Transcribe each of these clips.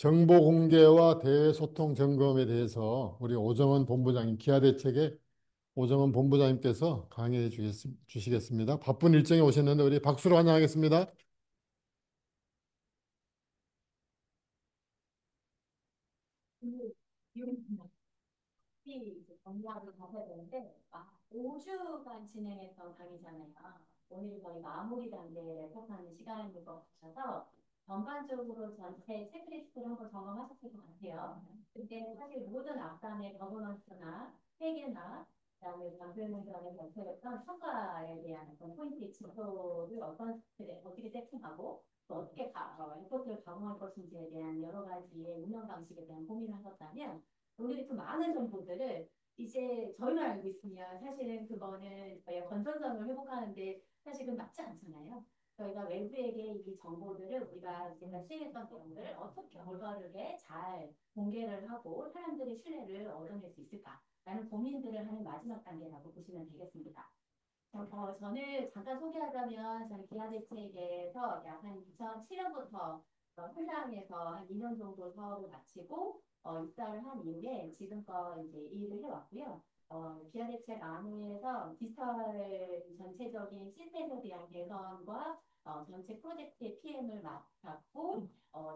정보 공개와 대소통 점검에 대해서 우리 오정원 본부장님, 기아대책의 오정원 본부장님께서 강의해 주시겠습니다. 바쁜 일정에 오셨는데 우리 박수로 환영하겠습니다. 이제 정리하고 가셔야 되는데, 5주간 진행했던 강의잖아요. 오늘 거의 마무리 단계에 속하는 시간인 것 같아서 전반적으로 전체 체크리스트를 한번 점검하셨을 것 같아요. 근데 사실 모든 앞단의 거버넌스나 회계나 그다음에 장표문전에 발표했던 성과에 대한 어떤 포인트 지표를 어떻게 세팅하고 또 어떻게 리포트를 가공할 것인지에 대한 여러 가지의 운영 방식에 대한 고민을 하셨다면 오늘의 그 많은 정보들을 이제 저희만 알고 있으면 사실은 그거는 저희가 건전성을 회복하는데 사실 은 맞지 않잖아요. 저희가 외부에게 이 정보들을 우리가 제가 시행했던 내용들을 어떻게 올바르게 잘 공개를 하고 사람들의 신뢰를 얻어낼 수 있을까라는 고민들을 하는 마지막 단계라고 보시면 되겠습니다. 저는 잠깐 소개하자면 저는 기아대책에서 약 한 2007년부터 현장에서 한 2년 정도 사업을 마치고 입사를 한 이후에 지금껏 이제 일을 해왔고요. 기아대책 안에서 디지털 전체적인 시스템에 대한 개선과 전체 프로젝트의 PM을 맡았고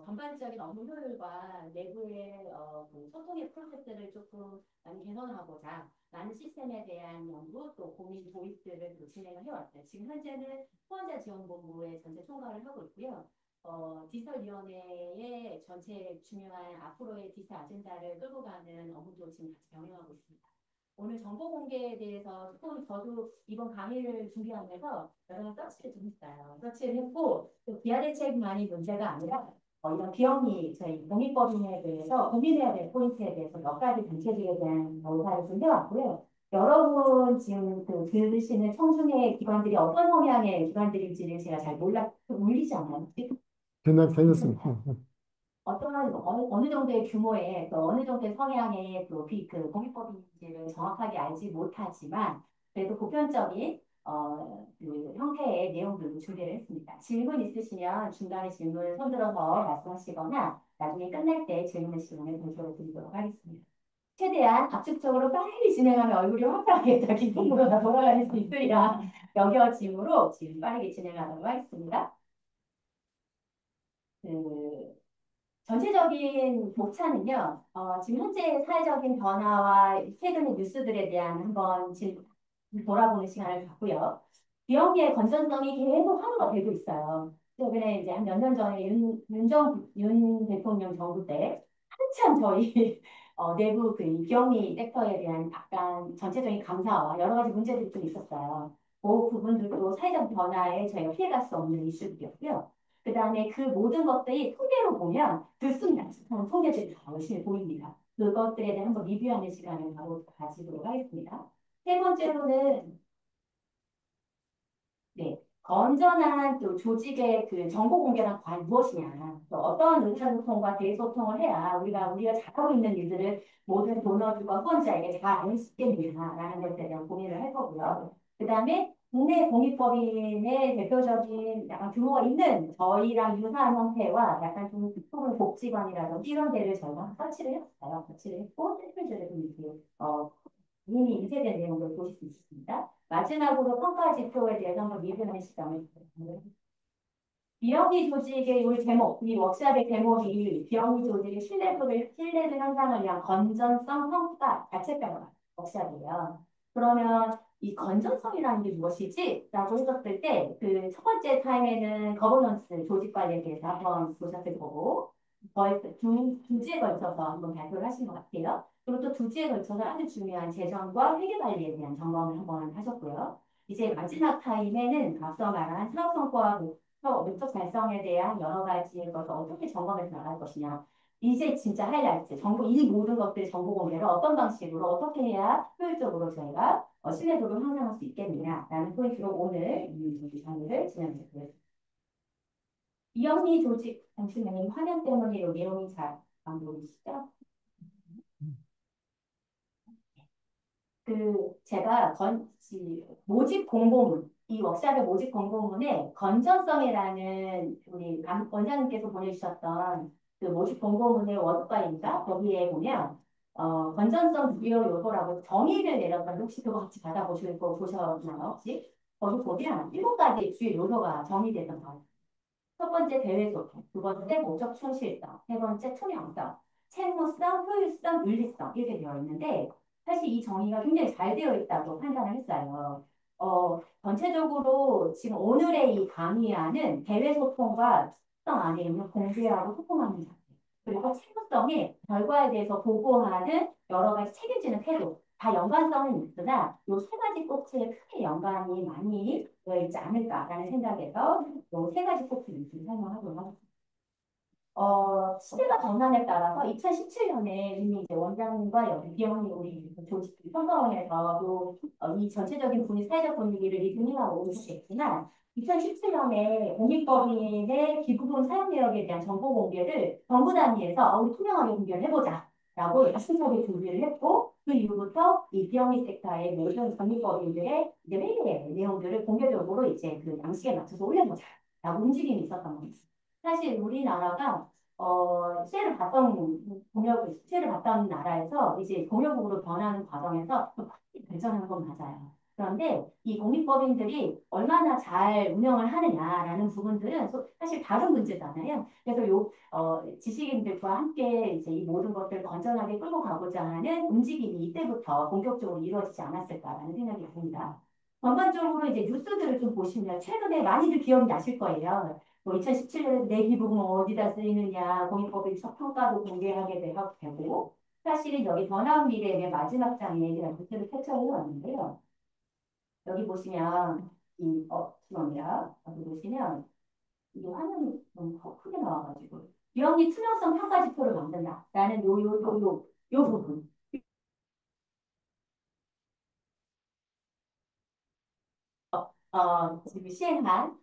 전반적인 업무 효율과 내부의 그 소통의 프로세스를 조금 많이 개선하고자 많은 시스템에 대한 연구 또 고민 도입들을 또 진행을 해왔어요. 지금 현재는 후원자 지원본부의 전체 총괄을 하고 있고요. 디지털위원회의 전체 중요한 앞으로의 디지털 아젠다를 끌고 가는 업무도 지금 같이 병행하고 있습니다. 오늘 정보 공개에 대해서 조금 저도 이번 강의를 준비하면서 여러 가지 서치를 좀 했어요. 서치를 했고 또 기아 대책만이 문제가 아니라 이런 비영리 저희 공익법인에 대해서 고민해야 될 포인트에 대해서 몇 가지 단체들에 대한 조사를 좀 해왔고요. 여러분 지금 그 들으시는 청중의 기관들이 어떤 성향의 기관들인지를 제가 잘 몰리지 않아요. 괜찮습니다. 어떠한 어느 정도의 규모의 또 어느 정도의 성향의 그 공익법인지를 정확하게 알지 못하지만 그래도 보편적인 그 형태의 내용들을 준비를 했습니다. 질문 있으시면 중간에 질문 손들어서 말씀하시거나 나중에 끝날 때 질문 시간을 보조로 드리도록 하겠습니다. 최대한 압축적으로 빨리 진행하면 얼굴이 화사하겠다. 기쁨으로 돌아가실 수 있으리라 여겨짐으로 지금 빠르게 진행하도록 하겠습니다. 그 전체적인 목차는요, 지금 현재 사회적인 변화와 최근의 뉴스들에 대한 한번 돌아보는 시간을 갖고요. 기업의 건전성이 계속 환호가 되고 있어요. 최근에 이제 한 몇 년 전에 윤 대통령 정부 때 한참 저희 내부 그 기업리 섹터에 대한 약간 전체적인 감사와 여러 가지 문제들이 좀 있었어요. 그 부분들도 사회적 변화에 저희가 피해갈 수 없는 이슈들이었고요. 그 다음에 그 모든 것들이 통계로 보면 들쑥날쑥한 통계들이 다 열심히 보입니다. 그것들에 대해 한번 리뷰하는 시간을 바로 가지도록 하겠습니다. 세 번째로는 네, 건전한 또 조직의 그 정보 공개란 과연 무엇이냐, 또 어떠한 의사소통과 대소통을 해야 우리가 잘하고 있는 일들을 모든 도너들과 후원자에게 잘 알 수 있겠느냐라는 것에 대한 고민을 할 거고요. 그 다음에 국내 공익법인의 대표적인 약간 규모가 있는 저희랑 유사한 형태와 약간 좀 좁은 복지관이라든지 이런 데를 저희가 터치를 했어요. 터치를 했고, 대표적으로 이렇게 이미 인쇄된 내용을 보실 수 있습니다. 마지막으로 평가 지표에 대해서 한번 리뷰하는 시간을 드리겠습니다. 비영리 조직의 이 제목, 이 워크샵의 제목이 비영리 조직의 신뢰를 향상을 위한 건전성 평가 자체평가 워크샵이에요. 그러면 이 건전성이라는 게 무엇이지? 라고 했었을 때, 그 첫 번째 타임에는 거버넌스 조직 관리에 대해서 한번 보셨을 거고, 거의 두 주에 걸쳐서 한번 발표를 하신 것 같아요. 그리고 또 두 주에 걸쳐서 아주 중요한 재정과 회계 관리에 대한 점검을 한번 하셨고요. 이제 마지막 타임에는 앞서 말한 사업 성과와 목적 달성에 대한 여러 가지 것을 어떻게 점검해서 나갈 것이냐. 이제 진짜 하이라이트, 이 모든 것들의 정보 공개를 어떤 방식으로 어떻게 해야 효율적으로 저희가 신뢰도를 향상할 수 있겠느냐라는 포인트로 오늘 이 강의를 진행드리겠습니다. 이영리 조직, 잠시만요. 화면 때문에 이 내용이 잘 안 보이시죠? 제가 모집 공고문, 이 워크샵의 모집 공고문에 건전성이라는 우리 원장님께서 보내주셨던 그 모집 공고문의 워드파일인가 거기에 보면 건전성 비교 요소라고 정의를 내렸던데 혹시 그거 같이 받아보시고 보셨나요? 혹시 거기 보면 7가지 주요 요소가 정의되던 거예요. 첫 번째 대외 소통, 두 번째 목적 충실성, 세 번째 투명성, 채무성, 효율성, 윤리성 이렇게 되어 있는데 사실 이 정의가 굉장히 잘 되어 있다고 판단을 했어요. 전체적으로 지금 오늘의 이 강의안은 대외 소통과 특성 안에 있는 공개하고 소통하는 자세, 그리고 채무성이 결과에 대해서 보고하는 여러 가지 책임지는 태도, 다 연관성은 있으나 이 세 가지 꼭지에 크게 연관이 많이 되어 있지 않을까라는 생각에서 이 세 가지 꼭지를 좀 설명하도록 하겠습니다. 시대가 전환에 따라서 2017년에 이미 이제 원장님과 여기 비영리 우리 조직 평가원에서도 이 전체적인 사회적 분위기를 리딩하고 오셨겠지만 2017년에 공익법인의 기부금 사용 내역에 대한 정보 공개를 정부 단위에서 우리 투명하게 공개를 해보자 라고 야심차게 준비를 했고 그 이후부터 이 비영리 섹터의 모든 공익법인들의 이제 회계 내용들을 공개적으로 이제 그 양식에 맞춰서 올려보자 라고 움직임이 있었던 겁니다. 사실 우리나라가 시혜를 받던 나라에서 이제 공여국으로 변하는 과정에서 좀 빨리 발전한 건 맞아요. 그런데 이 공익법인들이 얼마나 잘 운영을 하느냐라는 부분들은 사실 다른 문제잖아요. 그래서 지식인들과 함께 이제 이 모든 것들을 건전하게 끌고 가고자 하는 움직임이 이때부터 본격적으로 이루어지지 않았을까라는 생각이 듭니다. 전반적으로 이제 뉴스들을 좀 보시면 최근에 많이들 기억이 나실 거예요. 뭐 2017년에 내 기부금은 어디다 쓰이느냐, 공익법의 첫 평가도 공개하게 되고, 사실은 여기 번화한 미래의 마지막 장에 대한 뉴스를 캡처해 왔는데요. 여기 보시면, 죄송합니다. 여기 보시면, 이게 화면이 너무 크게 나와가지고, 비영리 투명성 평가 지표를 만든다. 라는 요 부분. 지금 시행한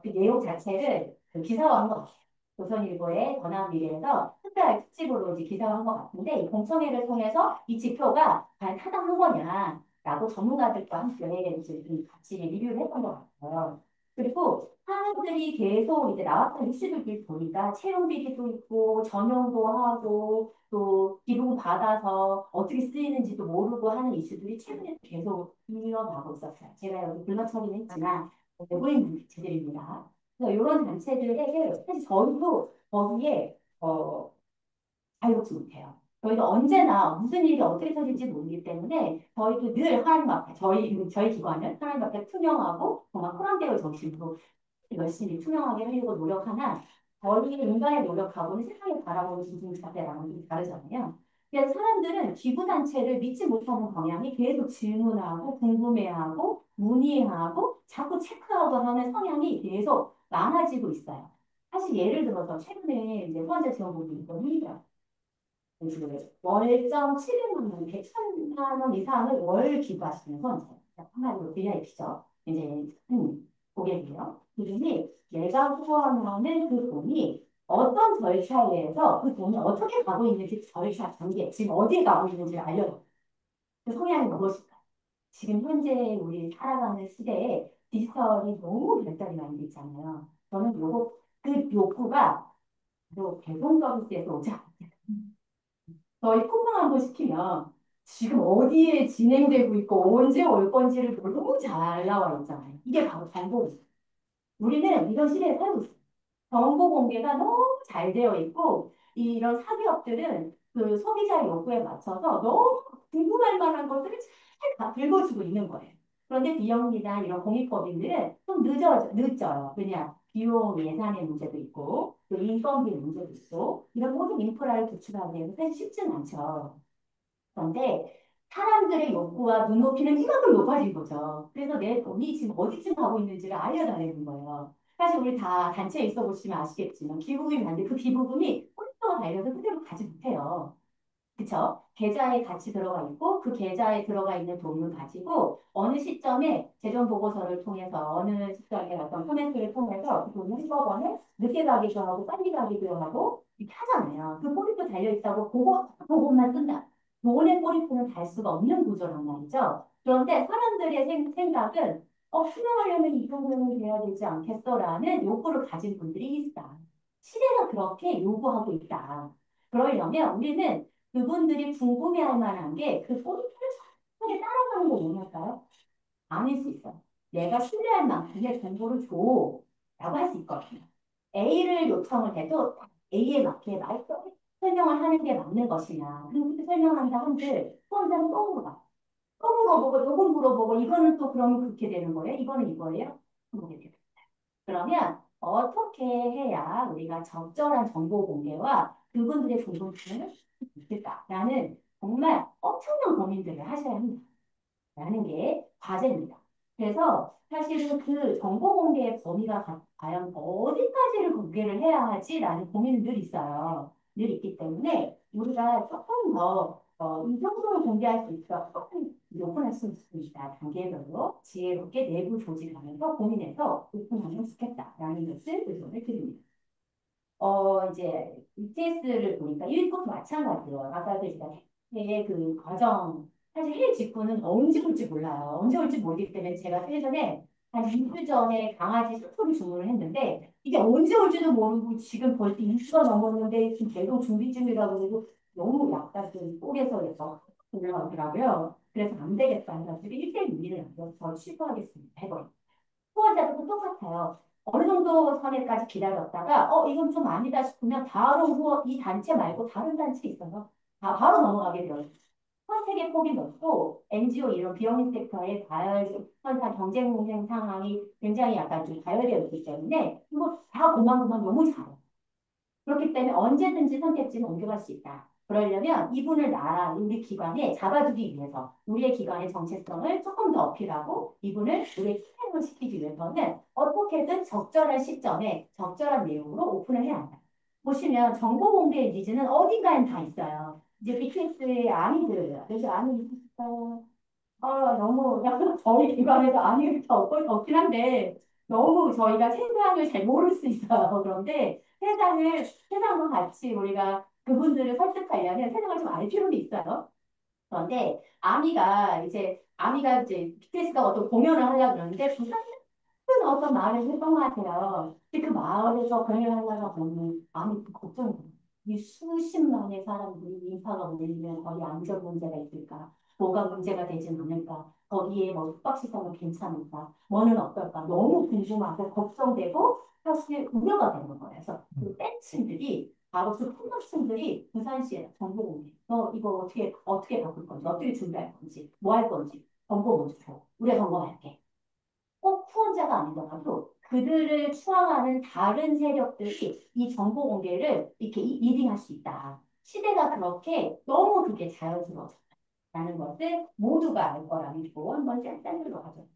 그 내용 자체를 그 기사화한 것 같아요. 조선일보의 번화미래에서 특별 특집으로 이제 기사화한 것 같은데 이 공청회를 통해서 이 지표가 과연 타당한 거냐라고 전문가들과 함께 이제 좀 같이 리뷰를 했던 것 같아요. 그리고 사람들이 계속 이제 나왔던 이슈들 보니까 채용 비리도 있고 전용도 하고 또 기부금 받아서 어떻게 쓰이는지도 모르고 하는 이슈들이 최근에 계속 이어가고 있었어요. 제가 여기 불러 처리는 했지만 외부인 단체들입니다. 그래서 이런 단체들에게 사실 저희도 거기에 자유롭지 못해요. 저희도 언제나 무슨 일이 어떻게 터질지 모르기 때문에 저희도 늘 하나님 앞에 저희 기관은 하나님 앞에 투명하고 정말 호랑대의 정신으로 열심히 투명하게 하려고 노력하나 저희 인간의 노력하고는 세상을 바라보는 기준 자체랑은 좀 다르잖아요. 그래서 사람들은 기부단체를 믿지 못하는 경향이 계속 질문하고 궁금해하고 문의하고 자꾸 체크하고 하는 성향이 계속 많아지고 있어요. 사실 예를 들어서 최근에 이제 후원자 지원금이 있거든요. 월점 700만 원, 100만 원 이상을 월 기부하시는 건 한마디로 VIP죠. 이제 고객이에요. 그분이 내가 후원하는 그 돈이 어떤 절차에 서 그 돈이 어떻게 가고 있는지 절차 단계, 지금 어디에 가고 있는지를 알려요. 그 성향이 무엇일까? 지금 현재 우리 살아가는 시대에 디지털이 너무 발달이 많이 돼 있잖아요. 저는 그 욕구가 배송 서비스에서 오지 않아요. 저희 쿠팡 한번 시키면 지금 어디에 진행되고 있고 언제 올 건지를 너무 잘 나와 있잖아요. 이게 바로 정보입니다. 우리는 이런 시대에 살고 있어요. 정보 공개가 너무 잘 되어 있고 이런 사기업들은 그 소비자 요구에 맞춰서 너무 궁금할 만한 것들을 잘 긁어주고 있는 거예요. 그런데 비영리나 이런 공익법인들은 좀 늦어요. 왜냐? 비용 예산의 문제도 있고 또 인건비 문제도 있고 이런 모든 인프라를 구축하기 위해서 사실 쉽지는 않죠. 그런데 사람들의 욕구와 눈높이는 이만큼 높아진 거죠. 그래서 내 돈이 지금 어디쯤 가고 있는지를 알려달라는 거예요. 사실 우리 다 단체에 있어 보시면 아시겠지만 기부금이 많은데 그 기부금이 폴리서가 달려서 그대로 가지 못해요. 그쵸? 계좌에 같이 들어가 있고 그 계좌에 들어가 있는 돈을 가지고 어느 시점에 재정 보고서를 통해서 어느 시점에 어떤 코멘트를 통해서 그 돈을 한꺼번에 늦게 가기도 하고 빨리 가기도 하고 이렇게 하잖아요. 그 꼬리표 달려 있다고 그것만 쓴다. 돈의 꼬리표는 달 수가 없는 구조란 말이죠. 그런데 사람들의 생각은 투명하려면 이 정도는 돼야 되지 않겠어라는 욕구를 가진 분들이 있다. 시대가 그렇게 요구하고 있다. 그러려면 우리는 그분들이 궁금해할 만한 게 그 포인트를 정확하게 따라가는 거 뭐랄까요? 아닐 수 있어요. 내가 신뢰할 만큼의 정보를 줘. 라고 할 수 있거든요. A를 요청을 해도 A에 맞게 말끔히 설명을 하는 게 맞는 것이냐. 그렇게 설명한다 한들 후원자는 또 물어봐. 또 물어보고 요건 물어보고 이거는 또 그러면 그렇게 되는 거예요? 이거는 이거예요? 그렇게 돼요. 그러면 어떻게 해야 우리가 적절한 정보 공개와 그분들의 궁금증을 있을까라는 정말 엄청난 고민들을 하셔야 합니다. 라는 게 과제입니다. 그래서 사실은 그 정보 공개의 범위가 과연 어디까지를 공개를 해야 하지라는 고민이 늘 있어요. 늘 있기 때문에 우리가 조금 더 이 정도를 공개할 수 있어 조금 오픈할 수 있습니다. 단계별로 지혜롭게 내부 조직하면서 고민해서 오픈하면 좋겠다라는 것을 의견을 드립니다. 이제 BTS를 보니까 일본도 마찬가지예요. 아까 그 제가 해외 그 과정, 사실 해외 직구는 언제 올지 몰라요. 언제 올지 모르기 때문에 제가 예전에 한 2주 전에 강아지 식품을 주문을 했는데 이게 언제 올지도 모르고 지금 벌써 2주가 넘었는데 지금 계속 준비 중이라고 그러고 너무 약간 좀 속에서 약간 올라오더라고요. 그래서 안 되겠다 해가지고 1대1 문의를 남겨서 취소하겠습니다. 해버려. 후원자도 똑같아요. 어느 정도 선에까지 기다렸다가 이건 좀 아니다 싶으면 바로 후원 이 단체 말고 다른 단체 있어서 바로 넘어가게 돼요. 선택의 폭이 넓고 NGO 이런 비영리 섹터의 다혈 현상 경쟁 상황이 굉장히 약간 좀 다혈되어 있기 때문에 이거 다 고만고만 너무 잘해. 그렇기 때문에 언제든지 선택지는 옮겨갈 수 있다. 그러려면 이분을 우리 기관에 잡아두기 위해서 우리의 기관의 정체성을 조금 더 어필하고 이분을 우리의 실행을 시키기 위해서는 어떻게든 적절한 시점에 적절한 내용으로 오픈을 해야 한다. 보시면 정보 공개의 니즈는 어딘가엔 다 있어요. 이제 BTS의 아미들, 그래서 아미 있을까요? 너무 약간 저희 기관에도 아니면 없긴 한데 너무 저희가 세상을 잘 모를 수 있어요. 그런데 세상과 같이 우리가 그분들을 설득하려면 세상을 좀 알 필요는 있어요. 그런데 아미가 이제 BTS가 어떤 공연을 하려고 그러는데 큰 어떤 마을에서 활동하세요. 근데 그 마을에서 공연을 하려고 보면 아미 걱정이 돼요. 이 수십만의 사람들이 인파가 몰리면 거기 안전 문제가 있을까? 뭐가 문제가 되진 않을까? 거기에 뭐 숙박시설은 괜찮을까? 뭐는 어떨까? 너무 궁금하고 걱정되고 사실 우려가 되는 거예요. 그래서 그 팬층들이 바로 그 폭력층들이 부산시에 정보 공개. 너 이거 어떻게 바꿀 건지, 어떻게 준비할 건지, 뭐 할 건지 정보 먼저 줘. 우리가 점검할게. 꼭 후원자가 아니더라도 그들을 추앙하는 다른 세력들이 이 정보 공개를 이렇게 리딩할 수 있다. 시대가 그렇게 너무 그게 자연스러워졌다는 것을 모두가 알 거라는 거 한번 짠짠으로 가죠.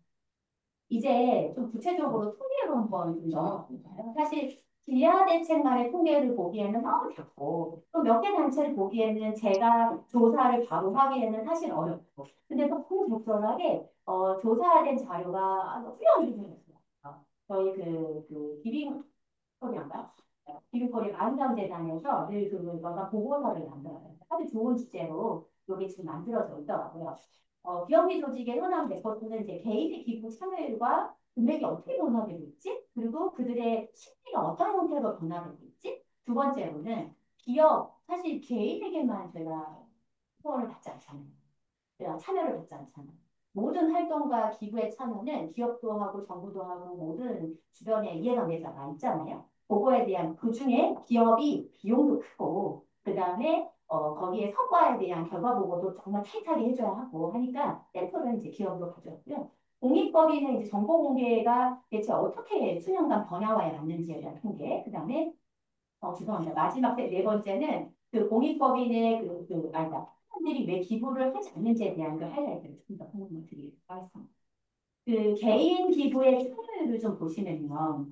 이제 좀 구체적으로 통계로 한번 좀 넘어가볼까요? 사실 기아 대책만의 통계를 보기에는 너무 작고 또 몇 개 단체를 보기에는 제가 조사를 바로 하기에는 사실 어렵고 근데 너무 적절하게 조사된 자료가 훌륭히 생겼어요. 저희 기빙코리아인가? 기빙코리아 아름다운 재단에서 늘 그거가 보고서를 만들어요. 아주 좋은 주제로 여기 지금 만들어져 있더라고요. 비영리 조직의 현황 레포트는 이제 개인의 기부 참여율과 금액이 어떻게 변화되고 있지? 그리고 그들의 심리가 어떤 형태로 변화되고 있지? 두 번째로는 사실 개인에게만 저희가 후원을 받지 않잖아요. 참여를 받지 않잖아요. 모든 활동과 기부에 참여는 기업도 하고 정부도 하고 모든 주변에 이해관계자가 있잖아요. 그거에 대한 그중에 기업이 비용도 크고 그다음에 거기에 성과에 대한 결과 보고도 정말 타이트하게 해줘야 하고 하니까 셀프는 이제 기업으로 가져왔고요. 공익법인은 이제 정보 공개가 대체 어떻게 수년간 번화가에 왔는지에 대한 통계, 그다음에 죄송합니다. 마지막 네 번째는 그 공익법인의 사람들이 왜 기부를 하지 않는지에 대한 그 하이라이트를 좀 더 설명을 드리도록 하겠습니다. 그 개인 기부의 참여율을 좀 보시면요.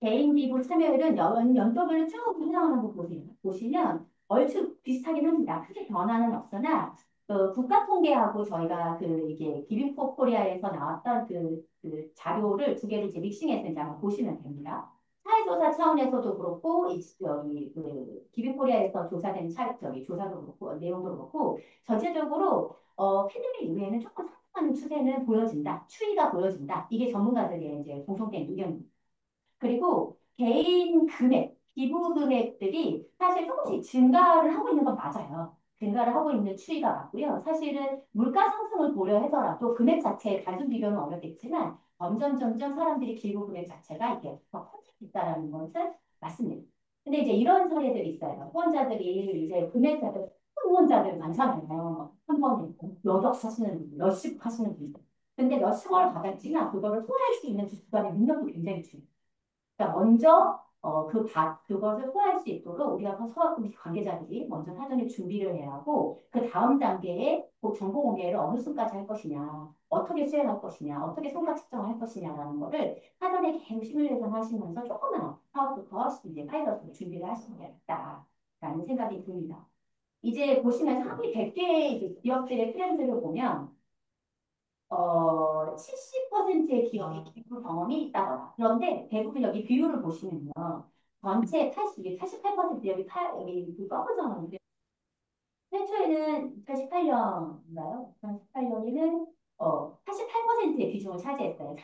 개인 기부 참여율은 연도별로 쭉 상승하는 거 보시면 얼추 비슷하긴 합니다. 크게 변화는 없으나 국가 통계하고 저희가 이게 기빙포 코리아에서 나왔던 그 자료를 두 개를 이제 믹싱해서 이제 한번 보시면 됩니다. 사회조사 차원에서도 그렇고 여기 기빙코리아에서 조사된 조사도 그렇고 내용도 그렇고 전체적으로 팬데믹 이후에는 조금 상승하는 추세는 보여진다. 추이가 보여진다. 이게 전문가들의 이제 공통된 의견입니다. 그리고 개인 금액, 기부 금액들이 사실 조금씩 증가를 하고 있는 건 맞아요. 증가를 하고 있는 추이가 맞고요. 사실은 물가 상승을 고려해서라도 금액 자체의 단순 비교는 어렵겠지만 점점 사람들이 기부 금액 자체가 이게 더 커지고 있다는 것은 맞습니다. 근데 이제 이런 사례들이 있어요. 후원자들이 이제 금액자들, 후원자들 많잖아요. 한 번에 몇억 하시는 분들, 몇십 하시는 분들. 근데 몇십억을 받았지만 그거를 소화할 수 있는 집단의 능력도 굉장히 중요해요. 그러니까 먼저 그것을 소화할 수 있도록 우리가 우리 관계자들이 먼저 사전에 준비를 해야 하고 그 다음 단계에 그 정보 공개를 어느 순까지 할 것이냐, 어떻게 수행할 것이냐, 어떻게 성과 측정할 것이냐라는 거를 사전에 계속 시뮬레이션 하시면서 조금만 사업부터 이제 파일럿으로 준비를 하시는 게 낫다라는 생각이 듭니다. 이제 보시면 상위 100개의 기업들의 트렌드를 보면 70%의 기업이 기부 경험이 있다더라. 그런데 대부분 여기 비율을 보시면요. 전체 88% 여기 여기 그 검은 최초에는 2018년인가요? 2018년에는 88%의 비중을 차지했어요.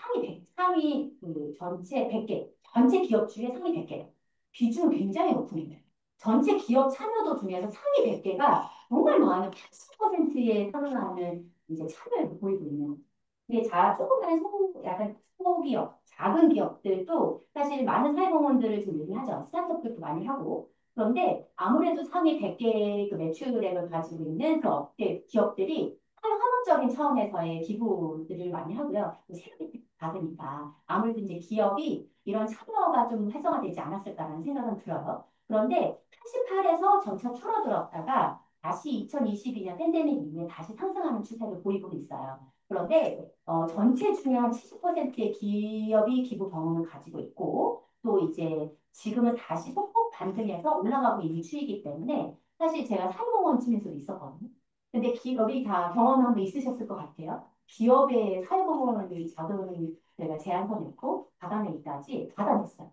상위 그 전체 100개, 전체 기업 중에 상위 100개. 비중은 굉장히 높습니다. 전체 기업 참여도 중에서 상위 100개가 정말 많은 80%의 참여하는 이제 참여를 보이고 있는. 이게 조그마한 약간 소기업, 작은 기업들도 사실 많은 사회공헌들을 지금 얘기하죠. 스타트업들도 많이 하고. 그런데 아무래도 상위 100개의 그 매출액을 가지고 있는 그 업계 기업들이 산업적인 차원에서의 기부들을 많이 하고요. 세금이 받으니까 아무래도 이제 기업이 이런 참여가 좀 활성화되지 않았을까라는 생각은 들어요. 그런데 88에서 점차 줄어들었다가 다시 2022년 팬데믹 이후에 다시 상승하는 추세를 보이고 있어요. 그런데 전체 중에 한 70%의 기업이 기부 경험을 가지고 있고 또 이제 지금은 다시 소폭 반등해서 올라가고 있는 추이기 때문에 사실 제가 사회공헌 팀에서도 있었거든요. 근데 기업이 다 경험한 거 있으셨을 것 같아요. 기업의 사회공헌을 자금을 제가 제안서 냈고 받아내기까지 받아냈어요.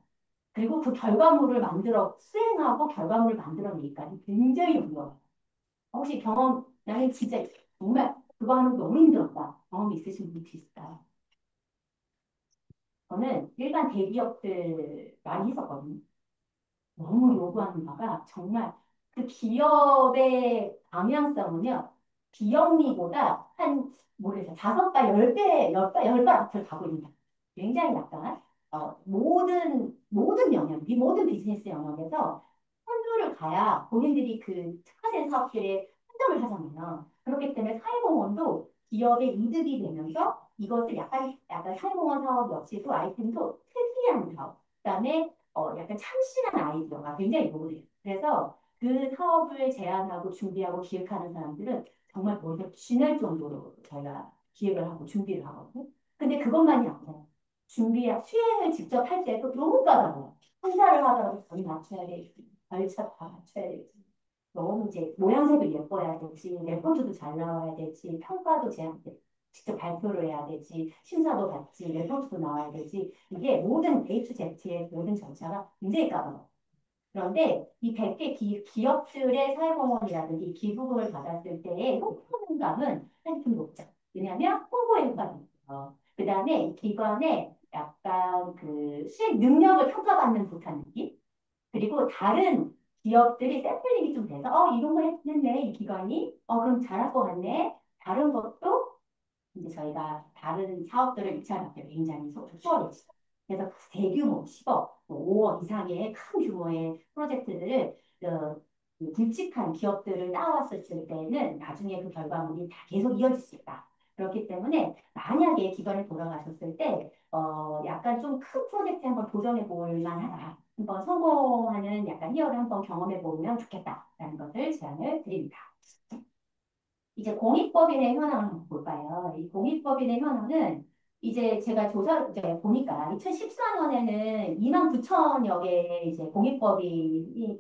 그리고 그 결과물을 수행하고 결과물을 만들어내기까지 굉장히 어려워요. 혹시 나는 진짜 정말 그거 하는 게 너무 힘들었다. 경험이 있으신 분 있을까요? 저는 일반 대기업들 많이 했었거든요. 너무 요구하는 바가 정말 그 기업의 방향성은요, 비영리보다 한, 모르겠어요. 5배, 10배, 10배 앞을 가고 있는 다 굉장히 약간, 모든 영역, 이 모든 비즈니스 영역에서 선두를 가야 본인들이 그 특화된 사업들에 선점을 하잖아요. 그렇기 때문에 사회공헌도 기업의 이득이 되면서 이것을 약간 사회공헌 사업 역시도 아이템도 특이한 사업, 그다음에 약간 참신한 아이디어가 굉장히 요구돼요. 그래서 그 사업을 제안하고 준비하고 기획하는 사람들은 정말 머리가 쥐날 정도로 저희가 기획을 하고 준비를 하거든요. 근데 그것만이 아니에요. 수행을 직접 할 때도 너무 까다로워요. 행사를 하더라도 거의 맞춰야 되지. 절차 다 맞춰야 되지. 너무 이제 모양새도 예뻐야 되지. 레포트도 잘 나와야 되지. 평가도 직접 발표를 해야 되지. 심사도 받지. 레포트도 나와야 되지. 이게 모든 A to Z의 모든 절차가 굉장히 까다로워요. 그런데 이 100개 기업들의 사회공헌이라든지 기부금을 받았을 때의 효과감은 사실 좀 높죠. 왜냐하면 홍보에 효과가 있어요. 그 다음에 기관의 약간 그 수익 능력을 평가받는 듯한 느낌? 그리고 다른 기업들이 샘플링이 좀 돼서 이런 거 했는데 이 기관이 그럼 잘할 것 같네. 다른 것도 이제 저희가 다른 사업들을 입찰할 때 굉장히 수월해지죠. 그래서 대규모 10억, 5억 이상의 큰 규모의 프로젝트들을 굵직한 기업들을 따왔을 때는 나중에 그 결과물이 다 계속 이어질 수 있다. 그렇기 때문에 만약에 기관을 돌아가셨을 때 약간 좀 큰 프로젝트에 한번 도전해 볼 만하다. 한번 성공하는 약간 희열을 한번 경험해 보면 좋겠다라는 것을 제안을 드립니다. 이제 공익법인의 현황을 한번 볼까요? 이 공익법인의 현황은 이제 제가 이제 보니까 2014년에는 2만 9천여 개의 이제 공익법인이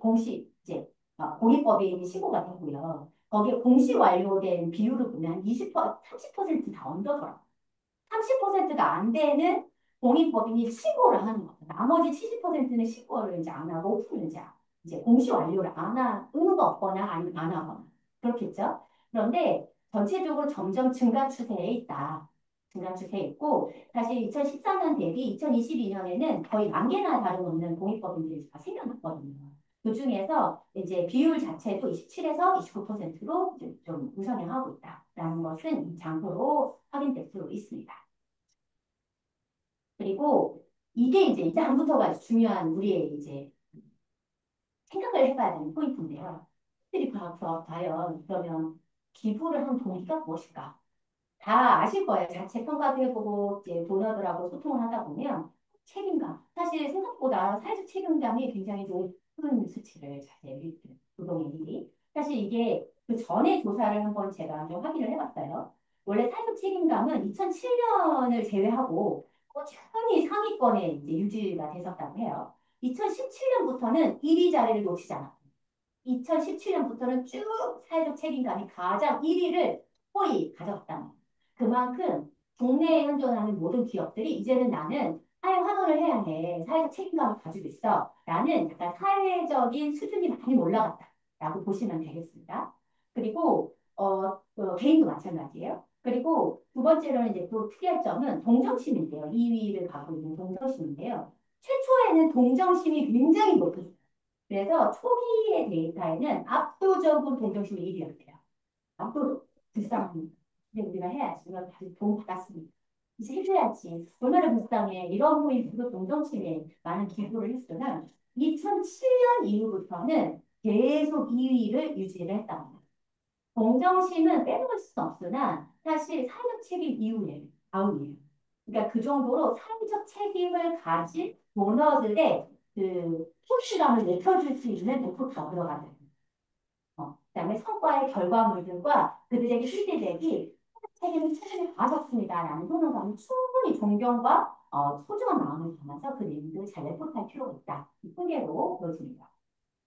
공익법인이 신고가 되고요. 거기에 공시 완료된 비율을 보면 30%다 언더더라고요. 30%가 안 되는 공익법인이 신고를 하는 거예요. 나머지 70%는 신고를 이제 안 하고 오픈을 이제 공시 완료를 안 하, 의무가 없거나 아니면 안 하거나 그렇겠죠. 그런데 전체적으로 점점 증가 추세에 있다. 증가 추세에 있고 사실 2014년 대비 2022년에는 거의 만 개나 다름없는 공익법인들이 다 생겨났거든요. 그 중에서 이제 비율 자체도 27에서 29%로 좀 우상향하고 있다라는 것은 이 장표로 확인될 수 있습니다. 그리고 이게 이제 이 다음부터가 중요한 우리의 이제 생각을 해봐야 되는 포인트인데요. 들이 과연 그러면 기부를 한 동기가 무엇일까? 다 아실 거예요. 자체 평가도 해보고 이제 도너들하고 소통을 하다 보면 책임감. 사실 생각보다 사회적 책임감이 굉장히 높은 수치를 자세히 노동의 일이. 사실 이게 그 전에 조사를 한번 제가 좀 확인을 해봤어요. 원래 사회적 책임감은 2007년을 제외하고 꾸준히 상위권에 이제 유지가 됐었다고 해요. 2017년부터는 1위 자리를 놓치지 않았고 2017년부터는 쭉 사회적 책임감이 가장 1위를 거의 가져갔다. 그만큼 국내에 현존하는 모든 기업들이 이제는 나는 사회 환원을 해야 해. 사회적 책임감을 가지고 있어. 라는 약간 사회적인 수준이 많이 올라갔다라고 보시면 되겠습니다. 그리고 개인도 마찬가지예요. 그리고 두 번째로는 이제 또 특이할 점은 동정심인데요. 2위를 가고 있는 동정심인데요. 최초에는 동정심이 굉장히 높았어요. 그래서 초기의 데이터에는 압도적으로 동정심이 1위였대요. 앞으로 불쌍합니다. 근데 우리가 해야지. 우리가 다시 돈 받았으니까. 이제 해줘야지. 얼마나 불쌍해. 이런 모임 그것 동정심에 많은 기부를 했으나 2007년 이후부터는 계속 2위를 유지를 했답니다. 동정심은 빼놓을 수는 없으나 사실 사회적 책임 이후에 다음이에요. 그러니까 그 정도로 사회적 책임을 가진 도너들의 그 소실함을 높여줄 수 있는 인풋가 들어가는 그다음에 성과의 결과물들과 그들에게 피드백이 책임을 최선을 다하셨습니다라는 효능감이 충분히 존경과 소중한 마음을 담아서 그 내용들을 잘 레포트할 필요가 있다. 이 통계로 보여집니다.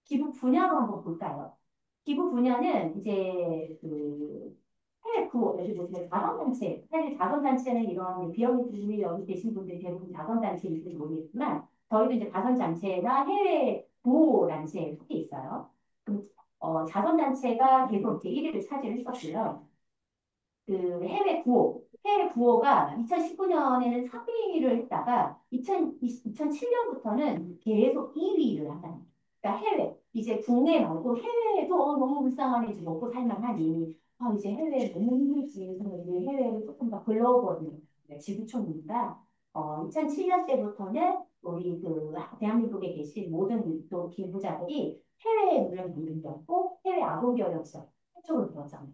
기부 분야로 한번 볼까요? 기부 분야는 이제 그 해외 구호, 예를 들어서 자선단체, 사실 자선단체는 이런 비영리들이 여기 계신 분들이 대부분 자선단체일지 모르겠지만 저희도 이제 자선단체나 해외 구호단체에 속해 있어요. 그럼 자선단체가 계속 이제 1위를 차지했었고요. 그 해외 구호가 2019년에는 3위를 했다가 2007년부터는 계속 2위를 한다는 거예요. 그러니까 이제 국내 말고 해외에도 너무 불쌍하네, 이제 먹고 살만하니, 이제 해외 너무 힘들지. 그래서 이제 해외를 조금 더 글로벌 지구촌입니다. 2007년 때부터는 우리 그 대한민국에 계신 모든 또 기부자들이 해외에 물론 물렸고 해외 아동교육시설 쪽으로 들어왔잖아요.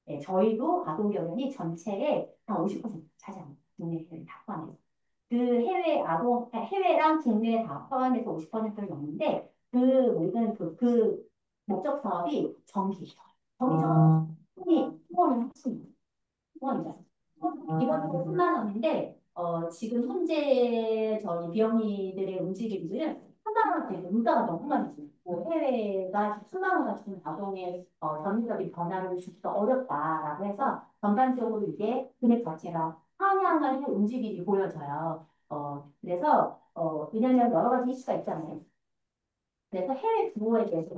네, 저희도 아동교련이 전체의 한 50% 차지합니다. 국내를 다 포함해서. 그 해외랑 국내 다 포함해서 50%를 넘는데, 그 모든 그 목적 사업이 정기죠. 후원을 하십니다. 후원이죠. 기본적으로 10만 원인데, 지금 현재 저희 비영리들의 움직임들은 한달만 되고 물가가 너무 많이 지고 해외가 10만 원 가지고 아동의 전체적인 변화를 주기가 어렵다라고 해서 전반적으로 이게 금액 자체가 상향을 할 움직임이 보여져요. 그래서 왜냐하면 여러 가지 이슈가 있잖아요. 그래서 해외 부호에 대해서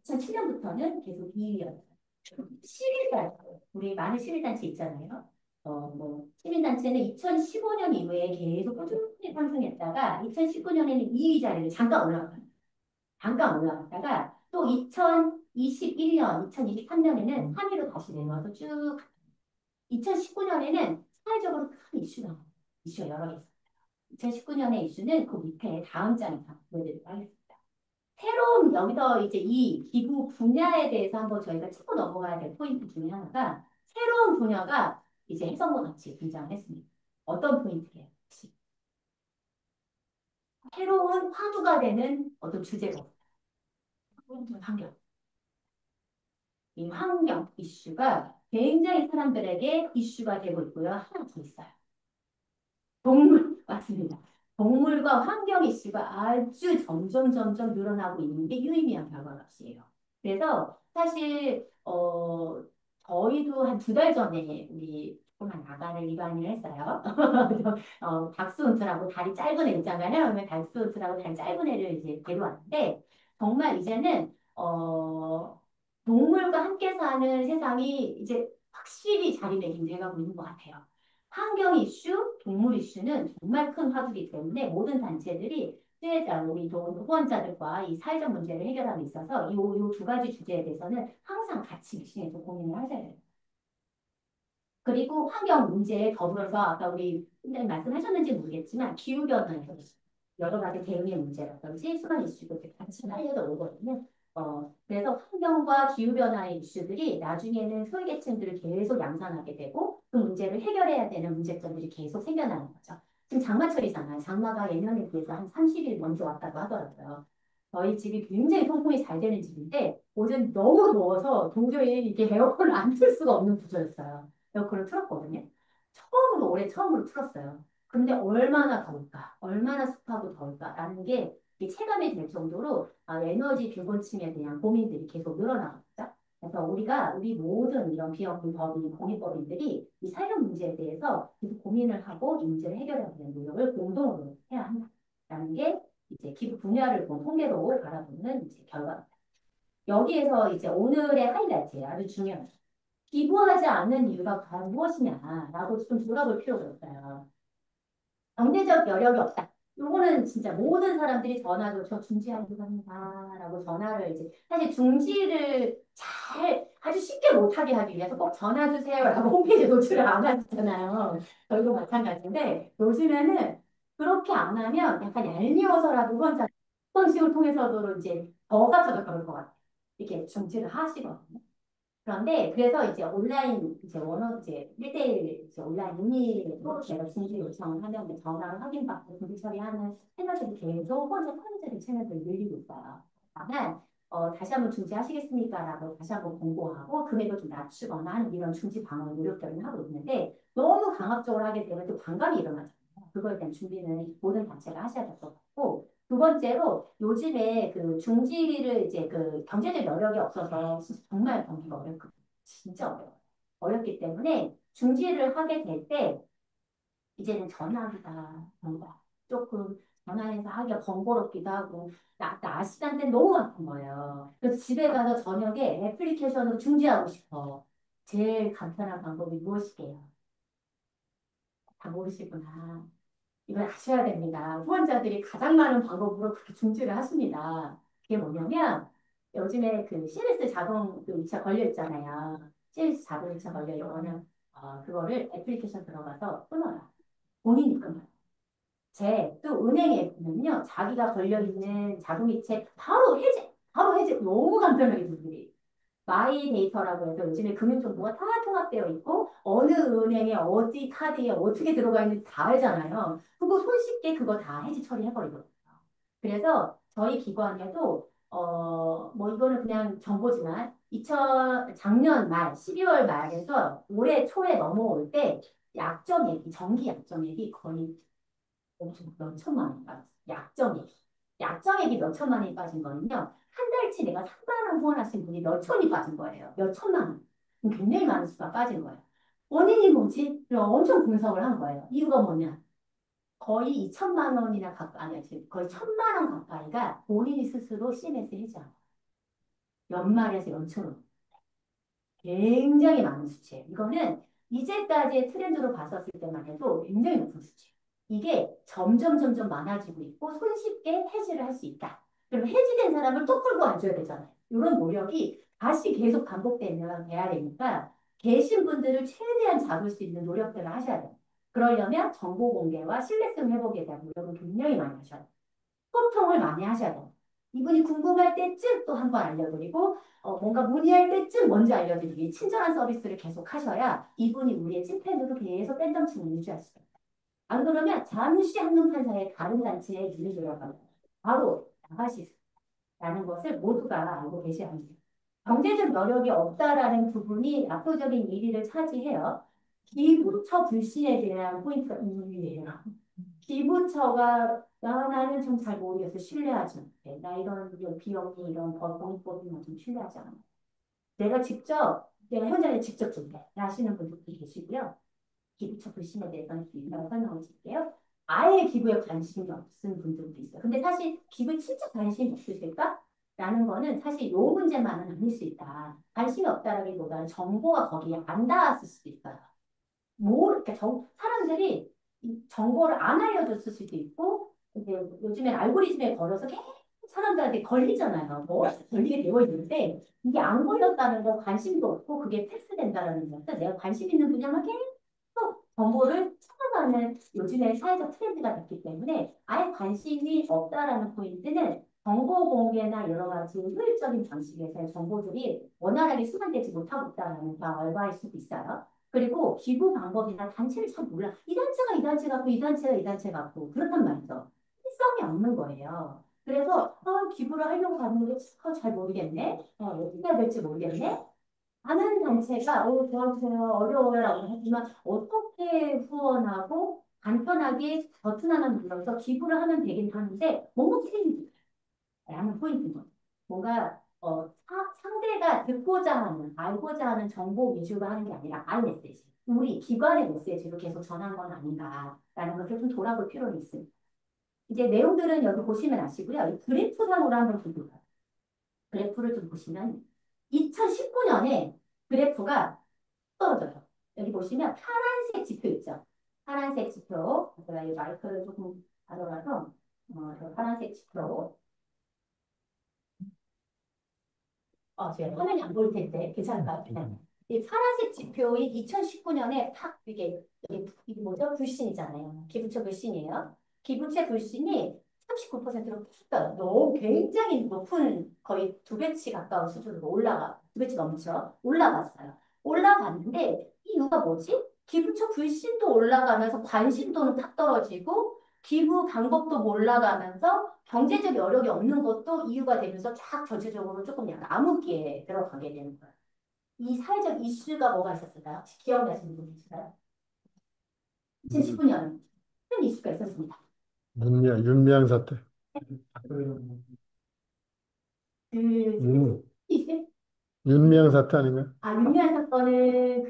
2007년부터는 계속 2위였어요. 시민단체, 우리 많은 시민단체 있잖아요. 시민단체는 2015년 이후에 계속 꾸준히 상승했다가 2019년에는 2위 자리를 잠깐 올라갔다가 또 2021년, 2023년에는 3위로 다시 내려와서 쭉 2019년에는 사회적으로 큰 이슈가 여러 개 있어요. 2019년의 이슈는 그 밑에 다음 장에 다 보여드리도록 하겠습니다. 새로운 여기서 이제 이 기부 분야에 대해서 한번 저희가 짚고 넘어가야 될 포인트 중에 하나가 새로운 분야가 이제 해성과 같이 등장했습니다. 어떤 포인트예요? 새로운 화두가 되는 어떤 주제가 환경. 이 환경 이슈가 굉장히 사람들에게 이슈가 되고 있고요. 하나 더 있어요. 맞습니다. 동물과 환경 이슈가 아주 점점 늘어나고 있는 게 유의미한 결과값이에요. 그래서 사실 저희도 한 2달 전에 우리 조그만 아가를 입양을 했어요. 닥스훈트라고 다리 짧은 애 있잖아요. 그러면 닥스훈트라고 다리 짧은 애를 이제 데려왔는데 정말 이제는 동물과 함께 사는 세상이 이제 확실히 자리매김돼가고 있는 것 같아요. 환경 이슈, 동물 이슈는 정말 큰 화두이기 때문에 모든 단체들이 피해자, 우리 후원자들과 이 사회적 문제를 해결하고 있어서 이 두 가지 주제에 대해서는 항상 같이 미싱해서 고민을 하셔야 돼요. 그리고 환경 문제에 더불어서 아까 우리 팀장님 말씀하셨는지 모르겠지만 기후변화에 여러 가지 대응의 문제라든지 수만 이슈도 같이 알려져 오거든요. 그래서 환경과 기후변화의 이슈들이 나중에는 소외계층들을 계속 양산하게 되고 그 문제를 해결해야 되는 문제점들이 계속 생겨나는 거죠. 지금 장마철이잖아요. 장마가 예년에 비해서 한 30일 먼저 왔다고 하더라고요. 저희 집이 굉장히 통풍이 잘 되는 집인데 어제 너무 더워서 도저히 이게 에어컨을 안 틀 수가 없는 구조였어요. 에어컨을 틀었거든요. 올해 처음으로 틀었어요. 근데 얼마나 더울까, 얼마나 습하고 더울까라는 게 체감이 될 정도로 에너지 빈곤층에 대한 고민들이 계속 늘어나거든요. 그래서 우리 모든 이런 비영리 법인, 공익법인들이 이 사회적 문제에 대해서 계속 고민을 하고 이 문제를 해결하는 노력을 공동으로 해야 한다라는 게 이제 기부 분야를 본 통계로 바라보는 이제 결과입니다. 여기에서 이제 오늘의 하이라이트예요. 아주 중요한. 기부하지 않는 이유가 과연 무엇이냐라고 좀 돌아볼 필요가 있어요. 경제적 여력이 없다. 요거는 진짜 모든 사람들이 전화로 저 중지하려고 합니다라고 전화를 이제 사실 중지를 잘 아주 쉽게 못하게 하기 위해서 꼭 전화 주세요라고 홈페이지 노출을 안 하잖아요. 저희도 마찬가지인데 요즘에는 그렇게 안 하면 약간 얄미워서라도 혼자 방식을 통해서도 이제 더 같아도 그럴 것 같아요. 이렇게 중지를 하시거든요. 그런데 그래서 이제 온라인 이제 원어 이제 1대1 이제 온라인 문의로 제가 중지 요청을 하면 이제 전화를 확인받고 중지 처리하는 채널들이 계속 혼자 편의점 채널들이 늘리고 있어요. 다만 다시 한번 중지하시겠습니까라고 다시 한번 공고하고 금액을 좀 낮추거나 하는 이런 중지 방어 노력들을 하고 있는데 너무 강압적으로 하게 되면 또 반감이 일어나잖아요. 그거에 대한 준비는 모든 단체가 하셔야 될 것 같고 두 번째로 요즘에 그 중지를 이제 그 경제적 여력이 없어서 정말 경기가 어렵거든요. 진짜 어려워요. 어렵기 때문에 중지를 하게 될 때 이제는 전화하기가 뭔가 조금 전화해서 하기가 번거롭기도 하고 낮 시간대 너무 바쁜 거예요. 그래서 집에 가서 저녁에 애플리케이션으로 중지하고 싶어. 제일 간편한 방법이 무엇이게요? 다 모르시구나. 이걸 아셔야 됩니다. 후원자들이 가장 많은 방법으로 그렇게 중지를 하십니다. 그게 뭐냐면 요즘에 그 CLS 자동 그 위치가 걸려 있잖아요. CLS 자동 위치가 걸려 있거나 그거를 애플리케이션 들어가서 끊어요. 본인이 끊어요. 또 은행에 보면요. 자기가 걸려 있는 자동이체 바로 해제 너무 간편하게 분들이 마이 데이터라고 해서 요즘에 금융정보가 다 통합되어 있고 어느 은행에 어디 카드에 어떻게 들어가 있는지 다 알잖아요. 그거 손쉽게 그거 다 해지 처리해버리거든요. 그래서 저희 기관에도 뭐 이거는 그냥 정보지만 작년 말 12월 말에서 올해 초에 넘어올 때 약정액이 정기 약정액이 거의 엄청 몇 천만 원이 빠졌어요. 약정액이. 약정액이 몇 천만 원이 빠진 거는요. 한 달치 내가 3만 원 후원하신 분이 몇 천이 빠진 거예요. 몇 천만 원. 굉장히 많은 수가 빠진 거예요. 원인이 뭐지? 엄청 분석을 한 거예요. 이유가 뭐냐? 거의 2천만 원이나 가까이, 아니, 지금 거의 1,000만 원 가까이가 본인이 스스로 CMS 해지한 거예요. 연말에서 연초로. 굉장히 많은 수치예요. 이거는 이제까지의 트렌드로 봤었을 때만 해도 굉장히 높은 수치예요. 이게 점점 많아지고 있고 손쉽게 해지를 할 수 있다. 그럼 해지된 사람을 또 끌고 와줘야 되잖아요. 이런 노력이 다시 계속 반복되면 돼야 되니까 계신 분들을 최대한 잡을 수 있는 노력들을 하셔야 돼요. 그러려면 정보 공개와 신뢰성 회복에 대한 노력을 굉장히 많이 하셔야 돼요. 소통을 많이 하셔야 돼요. 이분이 궁금할 때쯤 또 한 번 알려드리고 뭔가 문의할 때쯤 먼저 알려드리기 친절한 서비스를 계속 하셔야 이분이 우리의 찐팬으로 계속 팬덤층을 유지할 수가 있어요. 안 그러면 잠시 한눈판 사이에 다른 단체에 눈이 들어가면 바로 나가실 수 있다는 것을 모두가 알고 계셔야 합니다. 경제적 여력이 없다라는 부분이 압도적인 1위를 차지해요. 기부처 불신에 대한 포인트가 2위예요. 기부처가 나는 좀 잘 모르겠어. 신뢰하지 않게. 나 이런 비용이 이런 법공법이나 좀 신뢰하지 않아. 내가 현장에 직접 준대 하시는 분들도 계시고요. 기부처 불신에 대해서는 이따가 설명을 드릴게요. 아예 기부에 관심이 없은 분들도 있어요. 근데 사실 기부에 진짜 관심이 없으실까? 라는 거는 사실 요 문제만은 아닐 수 있다. 관심이 없다라기보다는 정보가 거기에 안 닿았을 수도 있어요. 그러니까 사람들이 이 정보를 안 알려줬을 수도 있고, 이제 요즘엔 알고리즘에 걸려서 계속 사람들한테 걸리잖아요. 뭐 걸리게 되어 있는데, 이게 안 걸렸다는 건 관심도 없고, 그게 패스된다라는 것은 내가 관심 있는 분야만 계속 정보를 찾아가는 요즘의 사회적 트렌드가 됐기 때문에, 아예 관심이 없다라는 포인트는 정보 공개나 여러 가지 효율적인 방식에서의 정보들이 원활하게 수반되지 못하고 있다는 결과일 수도 있어요. 그리고 기부 방법이나 단체를 잘 몰라. 이 단체가 이 단체 같고 이 단체가 이 단체 같고 그렇단 말이죠. 일성이 없는 거예요. 그래서 기부를 하려고 하는데 잘 모르겠네. 어떻게 해야 될지 모르겠네. 아는 단체가 도와주세요 어려워요라고 하지만 어떻게 후원하고 간편하게 버튼 하나 눌러서 기부를 하면 되긴 하는데 뭔가 틀린 라는 포인트인 거죠. 뭔가 상대가 듣고자 하는, 알고자 하는 정보 위주로 하는 게 아니라 아이 메시지, 우리 기관의 메시지로 계속 전한 건 아닌가라는 것을 좀 돌아볼 필요는 있습니다. 이제 내용들은 여기 보시면 아시고요. 이 그래프상으로 한번 좀 볼까요? 그래프를 좀 보시면 2019년에 그래프가 떨어져요. 여기 보시면 파란색 지표 있죠. 파란색 지표. 제가 이 마이크를 조금 가져가서 저 파란색 지표 제 화면이 안 보일 텐데 괜찮을까요? 이 파란색 지표인 2019년에 이게 뭐죠? 불신이잖아요. 기부처 불신이에요. 기부채 불신이 39%로 pus어요. 너무 굉장히 높은 거의 두 배치 가까운 수준으로 두 배치 넘죠. 올라갔어요. 올라갔는데 이유가 뭐지? 기부처 불신도 올라가면서 관심도는 탁 떨어지고 기부 방법도 몰라가면서 경제적 여력이 없는 것도 이유가 되면서 쫙 전체적으로 조금 약간 암흑기에 들어가게 되는 거예요. 이 사회적 이슈가 뭐가 있었을까요? 혹시 기억나시는 분 계실까요? 2019년 큰 이슈가 있었습니다. 윤미향 사태. 그 이슈? 윤미향 사태 아닌가요? 유명한 사건은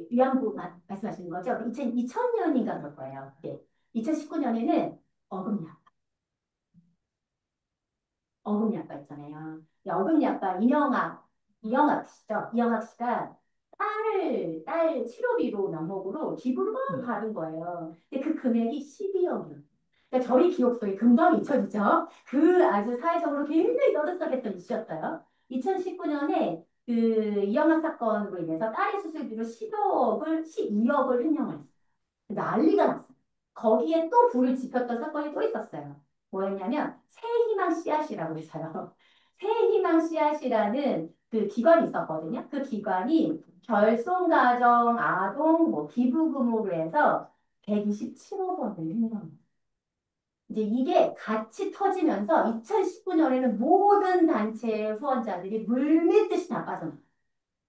위안부 말씀하시는 거죠? 2000년인가 그럴 거예요. 네. 2019년에는 어금니 어금니 아빠 있잖아요. 이 어금니 아빠 이영학 씨죠. 이영학 씨가 딸 치료비로 명목으로 기부를 막 받은 거예요. 근데 그 금액이 12억이요. 그러니까 저희 기억 속에 금방 잊혀지죠. 그 아주 사회적으로 굉장히 떠들썩했던 이슈였어요. 2019년에 그 이영학 사건으로 인해서 딸의 수술비로 12억을 횡령을 했어요. 난리가 났어요. 거기에 또 불을 지폈던 사건이 또 있었어요. 뭐였냐면 새희망 씨앗이라고 해서요. 새희망 씨앗이라는 그 기관이 있었거든요. 그 기관이 결손가정, 아동, 기부금으로 해서 127억 원을 횡령해요. 이제 이게 같이 터지면서 2019년에는 모든 단체의 후원자들이 물밀듯이 다 빠져나가요.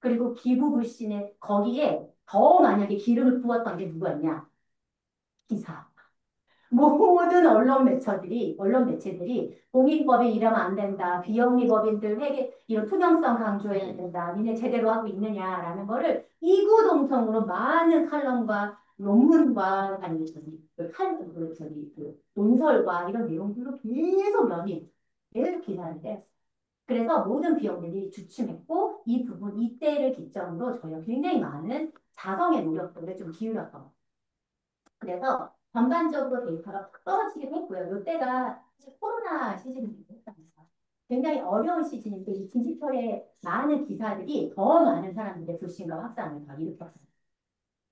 그리고 기부 불신에 거기에 더 만약에 기름을 부었던 게 누구였냐? 기사. 모든 언론 매체들이 공익법인 이러면 안 된다. 비영리법인들 회계, 이런 투명성 강조해야 된다. 니네 제대로 하고 있느냐라는 거를 이구동성으로 많은 칼럼과 논문과 아니면 논설과 이런 내용들로 계속 기사를 떼었어요. 그래서 모든 비용들이 주춤했고 이 부분 이때를 기점으로 저희가 굉장히 많은 자성의 노력들을 좀 기울였던 거예요. 그래서 전반적으로 데이터가 팍 떨어지긴 했고요. 이때가 사실 코로나 시즌이기도 했다면서 굉장히 어려운 시즌인데 이 디지털의 많은 기사들이 더 많은 사람들의 불신과 확산을 막 일으켰어요.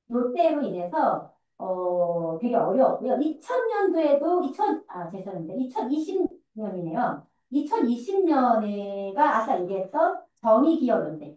이때로 인해서 되게 어려웠고요. 2000년도에도 죄송합니다. 2020년이네요. 2020년에가 아까 얘기했던 정의기업연대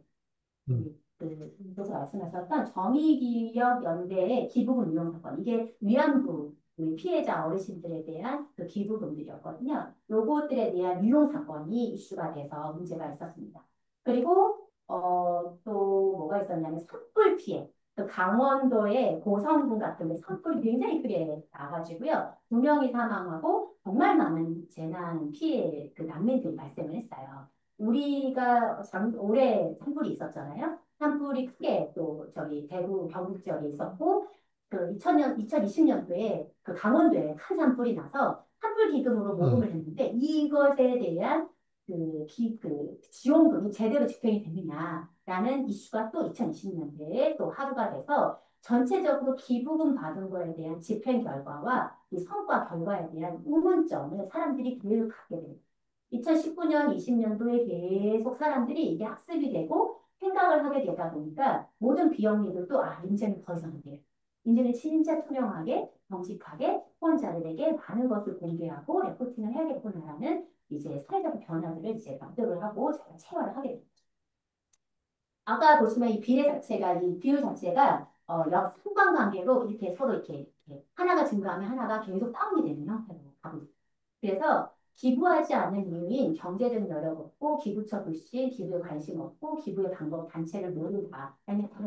그래서 말씀하셨던 정의기업연대의 기부금 이용 사건 이게 위안부 그 피해자 어르신들에 대한 그 기부금들이었거든요. 요것들에 대한 유용 사건이 이슈가 돼서 문제가 있었습니다. 그리고 또 뭐가 있었냐면 산불 피해. 그 강원도의 고성군 같은 데 산불이 굉장히 크게 나가지고요. 2명이 사망하고 정말 많은 재난 피해 그 난민들이 발생을 했어요. 우리가 올해 산불이 있었잖아요. 산불이 크게 또 저기 대구 경북 지역에 있었고 그 2020년도에 그 강원도에 큰 산불이 나서 산불 기금으로 모금을 했는데 이것에 대한 지원금이 제대로 집행이 되느냐라는 이슈가 또 2020년대에 또 하루가 돼서 전체적으로 기부금 받은 거에 대한 집행 결과와 이 성과 결과에 대한 의문점을 사람들이 계속 갖게 됩니다. 2019년, 20년도에 계속 사람들이 이게 학습이 되고 생각을 하게 되다 보니까 모든 비영리들도 이제는 더 이상 안 돼요. 이제는 진짜 투명하게, 정직하게 후원자들에게 많은 것을 공개하고 레포팅을 해야겠구나라는 이제 사회적 변화들을 이제 막대를 하고 제가 체화를 하게 됩니다. 아까 보시면 이 비례 자체가, 이 비율 자체가 역상관관계로 이렇게 서로 이렇게 하나가 증가하면 하나가 계속 다운이 되는 형태로 가고 있어요. 그래서 기부하지 않는 이유인 경제적 여력 없고 기부처 불신, 기부에 관심 없고 기부의 방법 단체를 모른다. 아니 다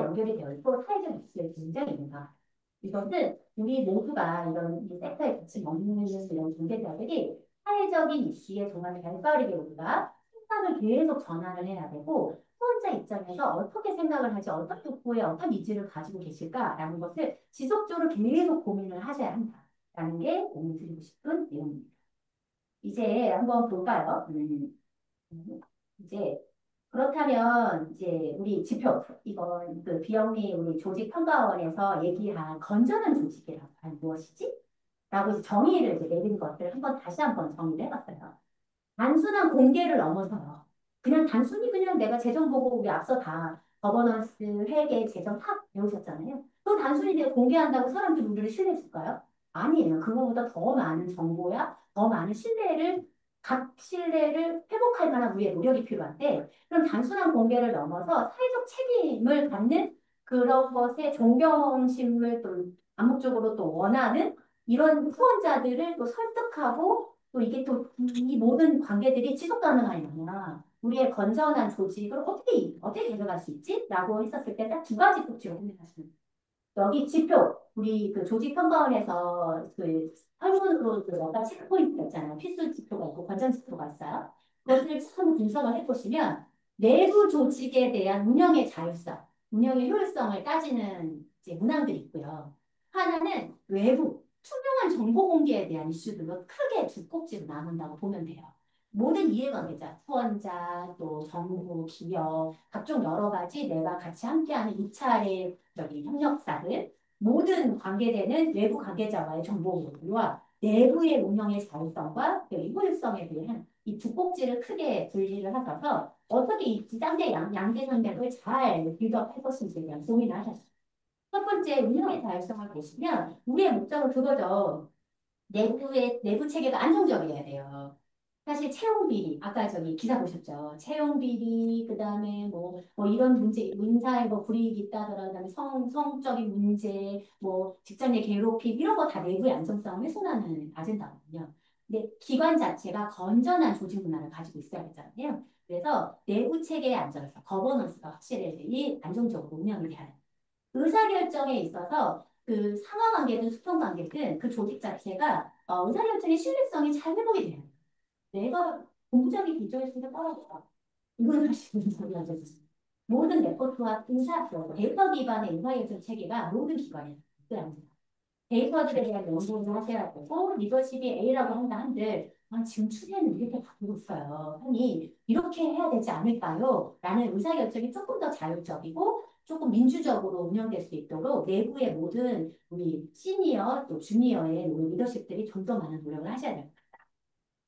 연결이 되어 있고 사회적 이슈에 굉장히 있는가. 이것은 우리 모두가 이런 이 섹터에 같이 먹는 이런 중개자들이 사회적인 이슈에 정말 발빠르게 우리가 생각을 계속 전환을 해야 되고 후원자 입장에서 어떻게 생각을 하지 어떤 욕구에 어떤 니즈를 가지고 계실까라는 것을 지속적으로 계속 고민을 하셔야 한다라는 게 오늘 드리고 싶은 내용입니다. 이제 한번 볼까요? 이제 그렇다면 이제 우리 지표 이건 그 비영리 우리 조직평가원에서 얘기한 건전한 조직이란 무엇이지? 라고 이제 정의를 이제 내린 것들을 한번 다시 한번 정의를 해봤어요. 단순한 공개를 넘어서요. 그냥 단순히 그냥 내가 재정 보고 우리 앞서 다 거버넌스, 회계, 재정 다 배우셨잖아요. 또 단순히 내가 공개한다고 사람들이 우리를 신뢰해 줄까요? 아니에요. 그거보다 더 많은 정보야, 더 많은 각 신뢰를 회복할 만한 우리의 노력이 필요한데, 그럼 단순한 공개를 넘어서 사회적 책임을 갖는 그런 것에 존경심을 또 암묵적으로 또 원하는 이런 후원자들을 또 설득하고 또 이게 또 이 모든 관계들이 지속 가능하냐. 우리의 건전한 조직을 어떻게 데려갈 수 있지? 라고 했었을 때 딱 두 가지 꼭지로 고민하시면 여기 지표, 우리 그 조직평가원에서 그 설문으로 그 여러 가지 체크포인트가 있잖아요. 필수 지표가 있고 관전 지표가 있어요. 그것을 참 분석을 해보시면 내부 조직에 대한 운영의 자율성, 운영의 효율성을 따지는 이제 문항들이 있고요. 하나는 외부, 투명한 정보 공개에 대한 이슈들로 크게 두 꼭지로 나눈다고 보면 돼요. 모든 이해관계자, 후원자, 또 정부, 기업, 각종 여러 가지 내가 같이 함께하는 입찰의 협력사들, 모든 관계되는 외부 관계자와의 정보 공유와 내부의 운영의 자율성과 그 효율성에 대한 이 두 꼭지를 크게 분리를 하셔서 어떻게 이 쌍대 양대 산맥을 잘 빌드업 것인지에 대한 고민을 하셨어요. 첫 번째, 운영의 자율성을 보시면 우리의 목적은 그거죠. 내부 체계가 안정적이어야 돼요. 사실 채용 비리, 아까 저기 기사 보셨죠? 채용 비리, 그 다음에 뭐 이런 문제, 인사에 뭐 불이익이 있다더라, 그다음에 성적인 문제, 뭐 직장 내 괴롭힘, 이런 거 다 내부의 안정성을 훼손하는 아젠다거든요. 근데 기관 자체가 건전한 조직 문화를 가지고 있어야 되잖아요. 그래서 내부 체계의 안정성, 거버넌스가 확실히 안정적으로 운영이 돼야 돼요. 의사결정에 있어서 그 상하관계든 수평관계든 그 조직 자체가 의사결정의 신뢰성이 잘 회복이 돼요. 내가 본부장이 결정했으니까 따라오라. 이건 사실은 소리하죠. 모든 레포트와 데이터 기반의 의사결정 체계가 모든 기관에 있어야 데이터들에 대한 연구를 하셔야 되고 리더십이 A라고 한다 한들 지금 추세는 이렇게 바뀌고 있어요. 아니 이렇게 해야 되지 않을까요? 라는 의사결정이 조금 더 자율적이고 조금 민주적으로 운영될 수 있도록 내부의 모든 우리 시니어 또 주니어의 우리 리더십들이 좀 더 많은 노력을 하셔야 됩니다.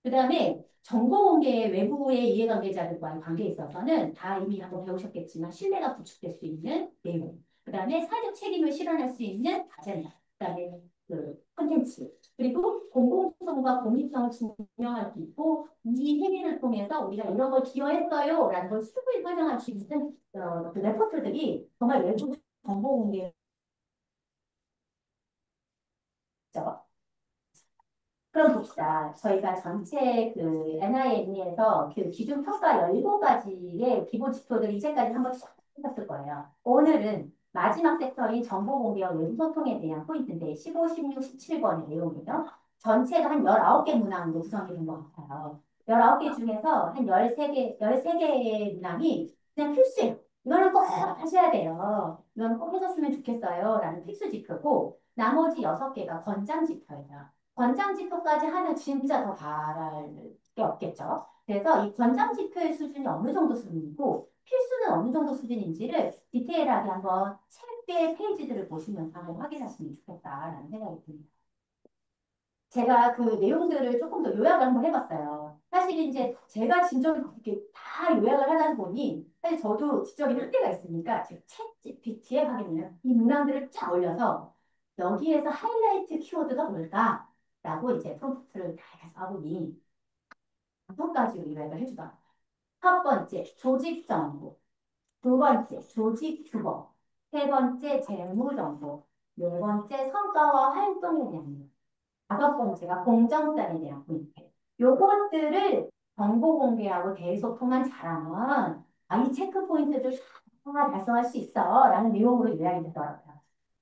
그 다음에 정보 공개 외부의 이해관계자들과의 관계에 있어서는 다 이미 한번 배우셨겠지만 신뢰가 구축될 수 있는 내용. 그 다음에 사회적 책임을 실현할 수 있는 아젠다. 그 다음에 그 콘텐츠. 그리고 공공성과 공익성을 증명할 수 있고 이 행위를 통해서 우리가 이런 걸 기여했어요. 라는 걸 충분히 설명할 수 있는 그 레포트들이 정말 외부 정보 공개죠. 그럼 봅시다. 저희가 전체 그 NIM에서 그 기준 평가 17가지의 기본 지표들을 이제까지 한번 씩 해봤을 거예요. 오늘은 마지막 섹터인 정보 공개와 외부 소통에 대한 포인트인데 15, 16, 17번의 내용이에요. 전체가 한 19개 문항으로 구성이 된 것 같아요. 19개 중에서 한 13개의 문항이 그냥 필수예요. 이거는 꼭 하셔야 돼요. 이거는 꼭 해줬으면 좋겠어요. 라는 필수 지표고 나머지 6개가 권장 지표예요. 권장 지표까지 하면 진짜 더 바랄 게 없겠죠. 그래서 이 권장 지표의 수준이 어느 정도 수준이고 필수는 어느 정도 수준인지를 디테일하게 한번 책의 페이지들을 보시면서 한번 확인하시면 좋겠다라는 생각이 듭니다. 제가 그 내용들을 조금 더 요약을 한번 해봤어요. 사실 이제 제가 진짜 이렇게 다 요약을 하다 보니 사실 저도 지적인 한계가 있으니까 제가 챗 GPT에 가게되면 이 문항들을 쫙 올려서 여기에서 하이라이트 키워드가 뭘까? 라고 이제 프롬프트를 다 해서 하보니 5가지로 요약을 해주더라고요. 첫 번째, 조직 정보. 두 번째, 조직 규모. 세 번째, 재무 정보. 네 번째, 성과와 활동에 대한 거. 다섯 번째가 공정성에 대한 포인트. 요것들을 정보 공개하고 대소통만 잘하면 이 체크 포인트들 다 달성할 수 있어 라는 내용으로 요약이 되더라고요.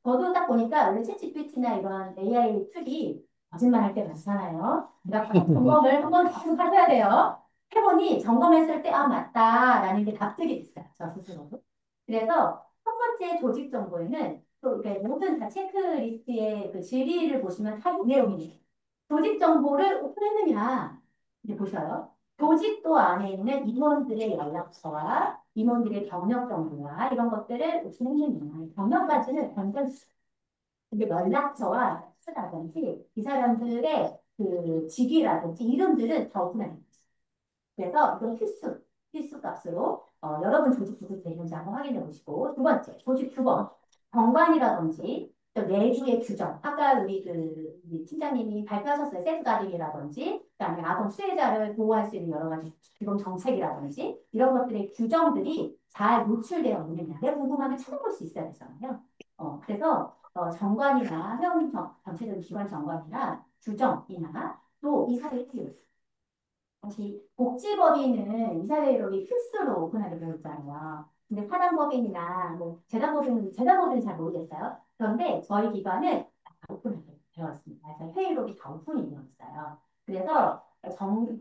저도 딱 보니까 원래 챗GPT나 이런 AI 툴이 거짓말 할 때 많잖아요. 그러니까 점검을 한번 계속 하셔야 돼요. 해보니 점검했을 때 맞다라는 게 납득이 됐어요. 저 스스로도. 그래서 첫 번째 조직 정보에는 또 이렇게 모든 다 체크리스트의 그 질의를 보시면 다 이 내용이에요. 조직 정보를 오픈했느냐 이제 보셔요. 조직도 안에 있는 임원들의 연락처와 임원들의 경력 정보와 이런 것들을 오픈했느냐. 경력까지는 완전 근데 연락처와 수라든지 이 사람들의 그 직위라든지 이름들은 다 오픈하는 거죠. 그래서 이건 필수 값으로 여러분 조직 구조 되는지 한번 확인해 보시고 두 번째, 조직 규범, 정관이라든지 또 내부의 규정. 아까 우리 팀장님이 발표하셨어요. 세프가딩이라든지 그다음에 아동 수혜자를 보호할 수 있는 여러 가지 규범 정책이라든지 이런 것들의 규정들이 잘 노출되어 있느냐를 궁금하면 찾아볼 수 있어야 되잖아요. 그래서 정관이나 전체적인 기관 정관이나 규정이나 또 이사회 다시 복지법인은 이사회록이 필수로 오픈하게 되어 있잖아요. 근데 사단법인이나 뭐 재단법인은 잘 모르겠어요. 그런데 저희 기관은 다 오픈하게 되어 있습니다. 그래서 회의록이 다 오픈이 되어 있어요. 그래서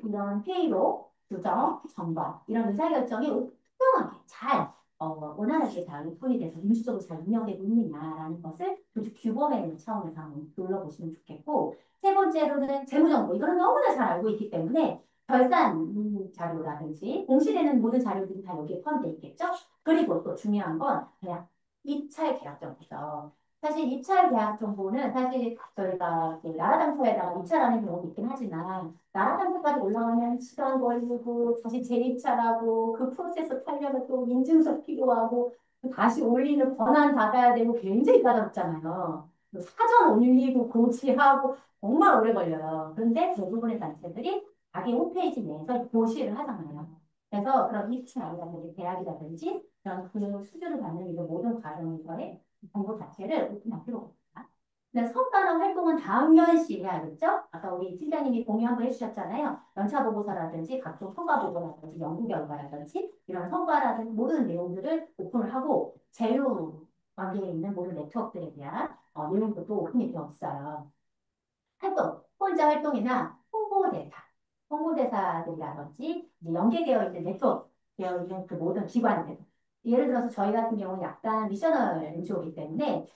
이런 회의록, 규정, 정보 이런 의사결정이 투명하게 잘 원활하게 잘 오픈이 돼서 민주적으로 잘 운영되고 있느냐라는 것을 조직 규범의 차원에서 한번 눌러보시면 좋겠고 세 번째로는 재무정보 이거는 너무나 잘 알고 있기 때문에 결산 자료라든지 공시되는 모든 자료들이 다 여기에 포함되어 있겠죠? 그리고 또 중요한 건 계약, 입찰 계약 정보죠. 사실 입찰 계약 정보는 사실 저희가 그 나라장터에다가 입찰하는 경우도 있긴 하지만 나라장터까지 올라가면 시간 걸리고 다시 재입찰하고 그 프로세스 타려면 또 인증서 필요하고 다시 올리는 권한 받아야 되고 굉장히 까다롭잖아요. 사전 올리고 고지하고 정말 오래 걸려요. 그런데 대부분의 단체들이 자기 홈페이지 내에서 고시를 하잖아요. 그래서 그런 입찰이라든지 계약이라든지 그런 그 수주를 받는 이런 모든 과정에서의 정보 자체를 오픈할 필요가 없다. 근데 성과나 활동은 다음 연시에 해야겠죠? 아까 우리 팀장님이 공유 한번 해주셨잖아요. 연차 보고서라든지 각종 성과 보고라든지 연구 결과라든지 이런 성과라든지 모든 내용들을 오픈을 하고 제휴 관계에 있는 모든 네트워크들에 대한 내용도 또 오픈이 되어 있어요. 활동, 혼자 활동이나 홍보대사들이라든지 이제 연계되어 있는 네트워크 되어 있는 그 모든 기관들. 예를 들어서 저희 같은 경우는 약간 미셔널 NGO이기 때문에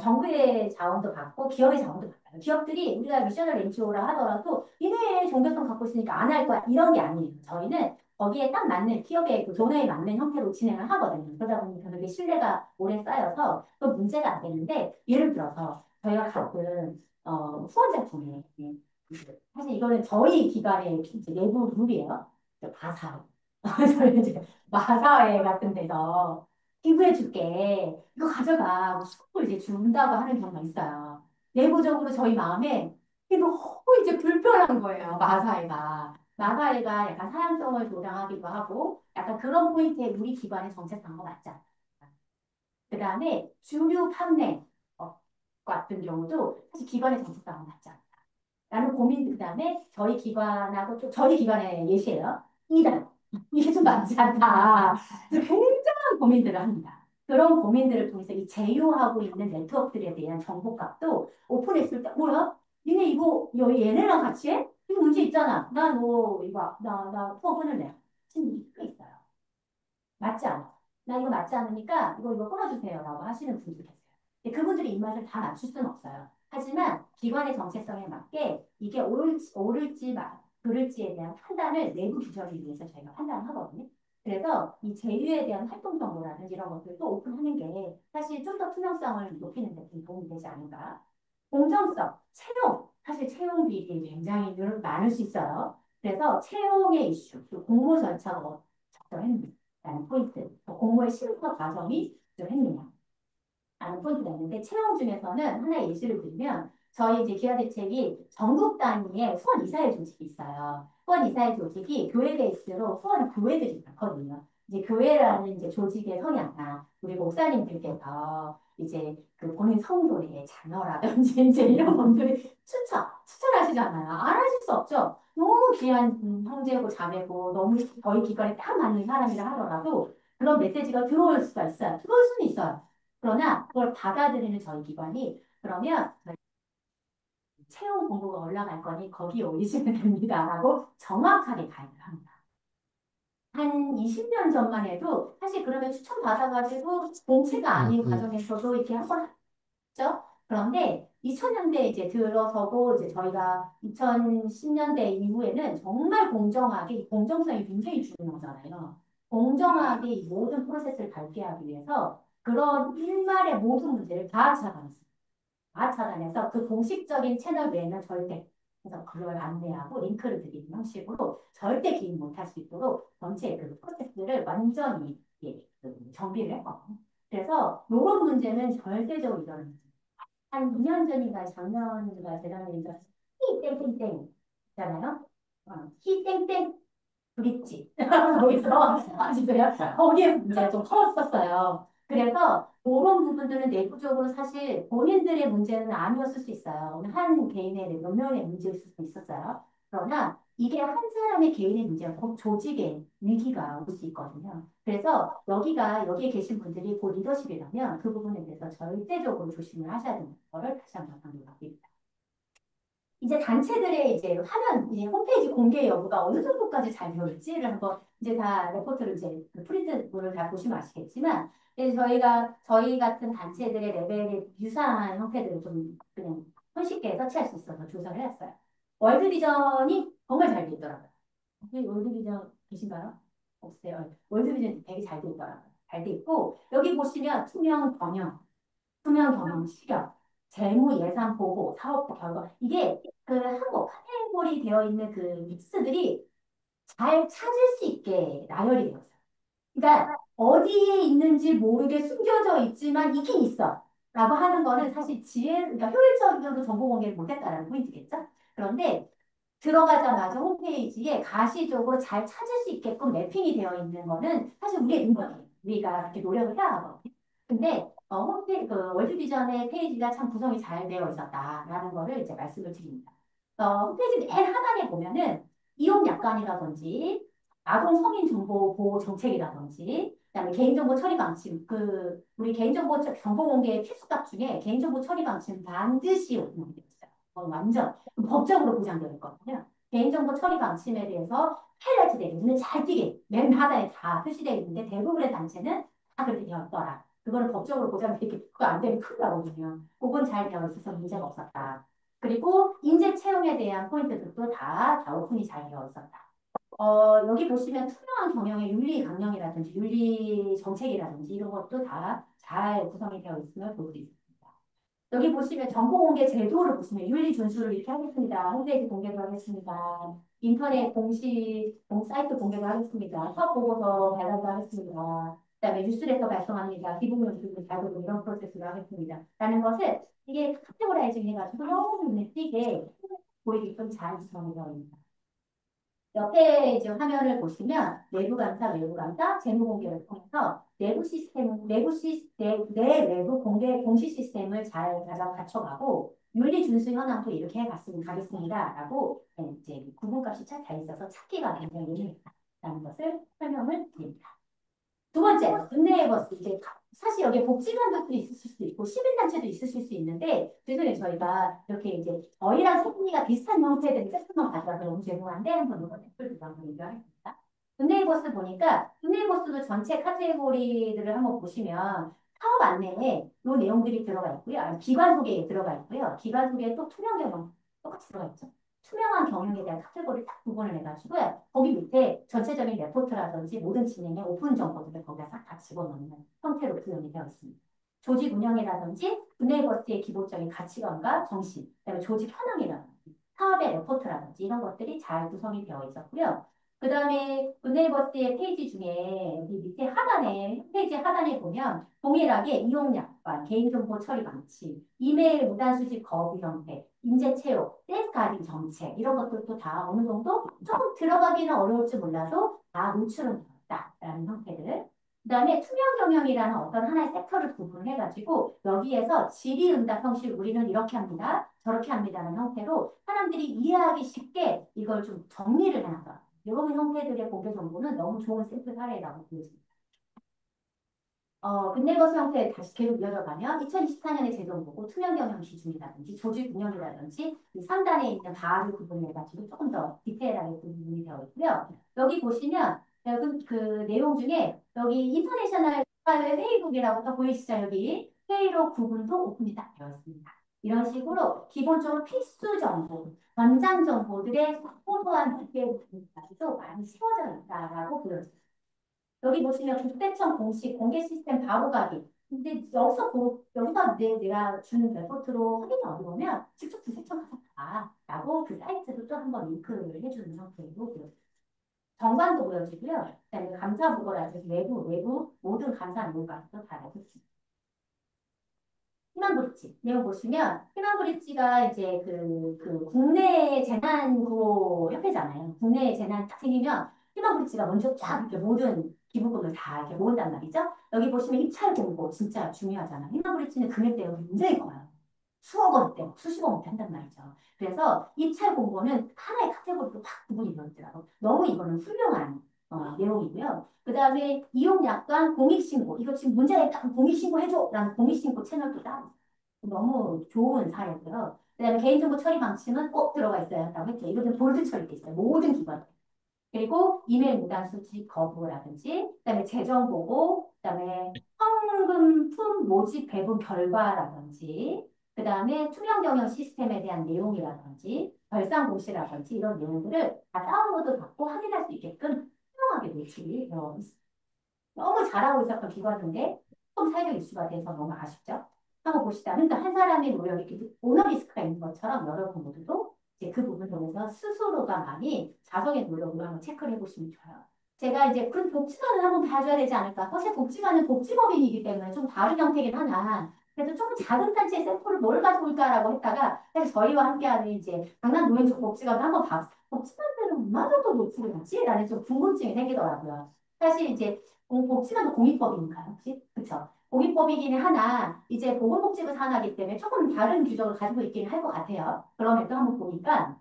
정부의 자원도 받고 기업의 자원도 받아요. 기업들이 우리가 미셔널 NGO라 하더라도 이내 종교성 갖고 있으니까 안 할 거야 이런 게 아니에요. 저희는 거기에 딱 맞는 기업의 그 돈에 맞는 형태로 진행을 하거든요. 그러다 보니까 그게 신뢰가 오래 쌓여서 또 문제가 안 되는데 예를 들어서 저희가 가끔 후원자 중에 사실 이거는 저희 기관의 이제 내부 룰이에요. 마사회. 저희 이제 마사회 같은 데서 기부해 줄게. 이거 가져가. 뭐 수업을 이제 준다고 하는 경우가 있어요. 내부적으로 저희 마음에 이게 너무 이제 불편한 거예요. 마사회가. 마사회가 약간 사양성을 조장하기도 하고 약간 그런 포인트에 우리 기관의 정체성한 거 맞지 않아요? 그 다음에 주류 판매 같은 경우도 사실 기관의 정체성은 맞지 않아요. 라는 고민, 그 다음에 저희 기관하고 또 저희 기관의 예시예요. 이단. 이게 좀 맞지 않다. 그래서 굉장한 고민들을 합니다. 그런 고민들을 통해서 이 제휴하고 있는 네트워크들에 대한 정보값도 오픈했을 때, 뭐야? 니네 이거 얘네랑 같이 해? 이거 문제 있잖아. 나 너 이거 나 후원 끊을래. 지금 이거 있어요. 맞지 않아. 나 이거 맞지 않으니까 이거 끊어주세요. 라고 하시는 분들 계세요. 근데 그분들이 입맛을 다 맞출 수는 없어요. 하지만 기관의 정체성에 맞게 이게 옳을지 그를지에 대한 판단을 내부 규정에 의해서 저희가 판단을 하거든요. 그래서 이 제휴에 대한 활동 정보라든지 이런 것들도 오픈하는 게 사실 좀 더 투명성을 높이는 데 도움이 되지 않을까. 공정성, 채용. 사실 채용 비리 굉장히 많을 수 있어요. 그래서 채용의 이슈, 또 공모 절차가 적절했느냐라는 포인트, 또 공모의 심사 과정이 적절했느냐. 라는 포인트가 있는데 채용 중에서는 하나의 예시를 들면 저희 이제 기아 대책이 전국 단위의 후원 이사회 조직이 있어요. 후원 이사회 조직이 교회 베이스로 후원 교회들이 많거든요. 이제 교회라는 이제 조직의 성향나 우리 목사님들께서 이제 그 본인 성도의 자녀라든지 이제 이런 분들이 추천하시잖아요. 안 하실 수 없죠. 너무 귀한 형제고 자매고 너무 저희 기관에 딱 맞는 사람이라 하더라도 그런 메시지가 들어올 수가 있어요. 들어올 수는 있어요. 그러나 그걸 받아들이는 저희 기관이 그러면 채용 공고가 올라갈 거니 거기에 올리시면 됩니다라고 정확하게 가이드를 합니다. 한 20년 전만 해도 사실 그러면 추천 받아가지고 공채가 아닌 음. 과정에서도 이렇게 한번 했죠. 그런데 2000년대 이제 들어서고 이제 저희가 2010년대 이후에는 정말 공정하게 이 공정성이 굉장히 중요하잖아요. 공정하게 이 모든 프로세스를 밟게 하기 위해서 그런 일말의 모든 문제를 다 차단했습니다. 다 차단해서 그 공식적인 채널 외에는 절대 그래서 그걸 안내하고 링크를 드리는 형식으로 절대 기입 못할 수 있도록 전체 그 프로세스를 완전히 예, 그 정비를 했거든요. 그래서 이런 문제는 절대적으로 이런 한 2년 전인가 작년인가 재작년인가 히 땡땡땡 있잖아요. 히 땡땡 브릿지 거기서 아시세요? 거기에 문제가 좀 커졌었어요. 그래서 그런 부분들은 내부적으로 사실 본인들의 문제는 아니었을 수 있어요. 한 개인의 몇 명의 문제일 수도 있었어요. 그러나 이게 한 사람의 개인의 문제가 곧 조직의 위기가 올 수 있거든요. 그래서 여기에 계신 분들이 곧 리더십이라면 그 부분에 대해서 절대적으로 조심을 하셔야 되는 거를 다시 한번 강조드립니다. 이제 단체들의 이제 화면, 이제 홈페이지 공개 여부가 어느 정도까지 잘 되어 있지를 한번 이제 다 레포트를 이제 그 프린트물을 다 보시면 아시겠지만, 이제 저희 같은 단체들의 레벨이 유사한 형태들을 좀 그냥 손쉽게 터치할 수 있어서 조사를 했어요. 월드비전이 정말 잘 돼 있더라고요. 혹시 월드비전 계신가요? 없어요. 월드비전 되게 잘 돼 있더라고요. 잘 돼 있고, 여기 보시면 투명 경영 시력, 재무 예산 보고, 사업 결과. 이게 그 한국 카테고리 되어 있는 그 믹스들이 잘 찾을 수 있게 나열이 되어 있어요. 그러니까 어디에 있는지 모르게 숨겨져 있지만 있긴 있어. 라고 하는 거는 사실 그러니까 효율적으로 정보 공개를 못했다라는 포인트겠죠? 그런데 들어가자마자 홈페이지에 가시적으로 잘 찾을 수 있게끔 매핑이 되어 있는 거는 사실 우리의 능력이에요. 우리가 그렇게 노력을 해야 하거든요. 근데 월드비전의 페이지가 참 구성이 잘 되어 있었다라는 거를 이제 말씀을 드립니다. 홈페이지 맨 하단에 보면은 이용 약관이라든지 아동 성인 정보 보호 정책이라든지 그다음에 개인정보 처리 방침 우리 개인정보 정보 공개 필수값 중에 개인정보 처리 방침 반드시 오픈이 되어 있어요. 완전 법적으로 보장되어 있거든요. 개인정보 처리 방침에 대해서 하이라이트 되게 눈에 잘 띄게 맨 하단에 다 표시되어 있는데 대부분의 단체는 다 그렇게 되어 있더라. 그거는 법적으로 보장되어 있게 그거 안 되면 큰일 나거든요. 그건 잘 되어 있어서 문제가 없었다. 그리고 인재 채용에 대한 포인트들도 다 오픈이 잘 되어 있었다. 여기 보시면 투명한 경영의 윤리 강령이라든지 윤리 정책이라든지 이런 것도 다 잘 구성이 되어 있으면 볼 수 있습니다. 여기 보시면 정보 공개 제도를 보시면 윤리 준수를 이렇게 하겠습니다. 홈페이지 공개도 하겠습니다. 인터넷 사이트 공개도 하겠습니다. 사업 보고서 발간도 하겠습니다. 그다음에 뉴스레터 발송합니다. 기본 뉴스 발급 이런 프로세스를 하겠습니다. 라는 것을 이게 카테고라이징 해가지고 너무 눈에 띄게 보이게끔 잘 구성이 되어 있습니다. 옆에 이제 화면을 보시면 내부 감사, 외부 감사, 재무 공개를 통해서 내 외부 공시 시스템을 잘 갖춰가고 윤리 준수 현황도 이렇게 가겠습니다라고 이제 구분값이 잘 다 있어서 찾기가 굉장히 용이하다는 것을 설명을 드립니다. 두 번째, 읍내버스 이제 사실 여기 복지관도 있을 수도 있고 시민단체도 있으실 수 있는데 죄송해요 저희가 이렇게 이제 저희랑 소금리가 비슷한 형태의 세트만 가져와서 너무 죄송한데 한번 이거 댓글 부담을 얘기하겠습니다. 읍내버스 보니까 읍내버스도 전체 카테고리들을 한번 보시면 사업 안내에 이 내용들이 들어가 있고요. 아니, 기관 소개에 들어가 있고요. 기관 소개에 또 투명 경영 똑같이 들어가 있죠. 투명한 경영에 대한 카테고리를 딱 구분을 해가지고요. 거기 밑에 전체적인 레포트라든지 모든 진행의 오픈 정보들을 거기다 싹 다 집어넣는 형태로 구현이 되어 있습니다. 조직 운영이라든지 분네이버스의 기본적인 가치관과 정신, 그다음에 조직 현황이라든지 사업의 레포트라든지 이런 것들이 잘 구성이 되어 있었고요. 그 다음에 굿네이버스의 페이지 중에 여기 밑에 하단에 홈페이지 하단에 보면 동일하게 이용 약관, 개인정보 처리 방치, 이메일 무단 수집 거부 형태, 인재 채용, 세이프가딩 정책 이런 것들도 다 어느 정도 조금 들어가기는 어려울지 몰라도 다 노출은 되었다라는 형태들. 그다음에 투명 경영이라는 어떤 하나의 섹터를 구분해가지고 여기에서 질의응답 형식 우리는 이렇게 합니다, 저렇게 합니다라는 형태로 사람들이 이해하기 쉽게 이걸 좀 정리를 해놨다. 이런 형태들의 공개 정보는 너무 좋은 샘플 사례라고 보여집니다. 근대거수 형태 다시 계속 이어져가면 2024년에 제정보고 투명 경영 기준이라든지 조직 운영이라든지 이 상단에 있는 바를 구분해가지고 조금 더 디테일하게 구분이 되어 있고요. 여기 보시면 그 내용 중에 여기 인터내셔널 회의록이라고 또 보이시죠? 여기 회의록 부분도 오픈이 딱 되어 있습니다. 이런 식으로 기본적으로 필수 정보, 권장 정보들의 소소한 부분까지도 많이 세워져 있다라고 보여집니다. 여기 보시면 국세청 공식 공개 시스템 바로 가기. 근데 여기서 내가 주는 레포트로 확인이 어려우면 직접 국세청 가서 봐라고 그 사이트도 또 한번 링크를 해주는 형태로 보여집니다. 정관도 보여지고요. 그다음에 감사 보고라든지 외부 모든 감사 내용까지도 다 알고 있습니다. 희망브릿지 내용 보시면 희망브릿지가 이제 그 국내 재난구호 협회잖아요. 국내 재난 딱 생기면 희망브릿지가 먼저 쫙 이렇게 모든 기부금을 다 이렇게 모은단 말이죠. 여기 보시면 입찰 공고 진짜 중요하잖아요. 희망브릿지는 금액대가 굉장히 커요. 수억 원대, 수십억 원대 한단 말이죠. 그래서 입찰 공고는 하나의 카테고리로 팍 구분이 되어 있더라고요. 너무 이거는 훌륭한 내용이고요. 그 다음에 이용 약관 공익신고. 이거 지금 문제가 있다. 공익신고 해줘. 라는 공익신고 채널도 따로 있어요. 너무 좋은 사례고요. 그 다음에 개인정보 처리 방침은 꼭 들어가 있어야 한다고 했죠. 이거는 볼드 처리돼 있어요. 모든 기관. 그리고 이메일 무단 수집 거부라든지, 그다음에 재정 보고, 그다음에 현금품 모집 배분 결과라든지, 그다음에 투명 경영 시스템에 대한 내용이라든지, 결산 공시라든지 이런 내용들을 다 다운로드 받고 확인할 수 있게끔 투명하게 노출이 되어 있습니다. 너무 잘하고 있었던 기관인데 조금 사회적 이슈가 돼서 너무 아쉽죠. 한번 봅시다. 그러니까 한 사람의 노력이 이렇게 오너 리스크가 있는 것처럼 여러분 모두도 이제 그 부분 통해서 스스로가 많이 자성의 노력으로 한번 체크를 해보시면 좋아요. 제가 이제 그럼 복지관을 한번 봐줘야 되지 않을까? 사실 복지관은 복지법인이기 때문에 좀 다른 형태긴 하나 그래도 조금 작은 단체의 샘플을 뭘 가져올까라고 했다가 사실 저희와 함께하는 이제 강남 노인족 복지관을 한번 봤어요. 복지관들은 얼마 정도 노출을 하지? 라는 좀 궁금증이 생기더라고요. 사실 이제 복지관도 공익법이니까요, 혹시? 그쵸? 공익법이기는 하나, 이제 보건복지부 산하기 때문에 조금 다른 규정을 가지고 있기는 할 것 같아요. 그럼에도 한번 보니까,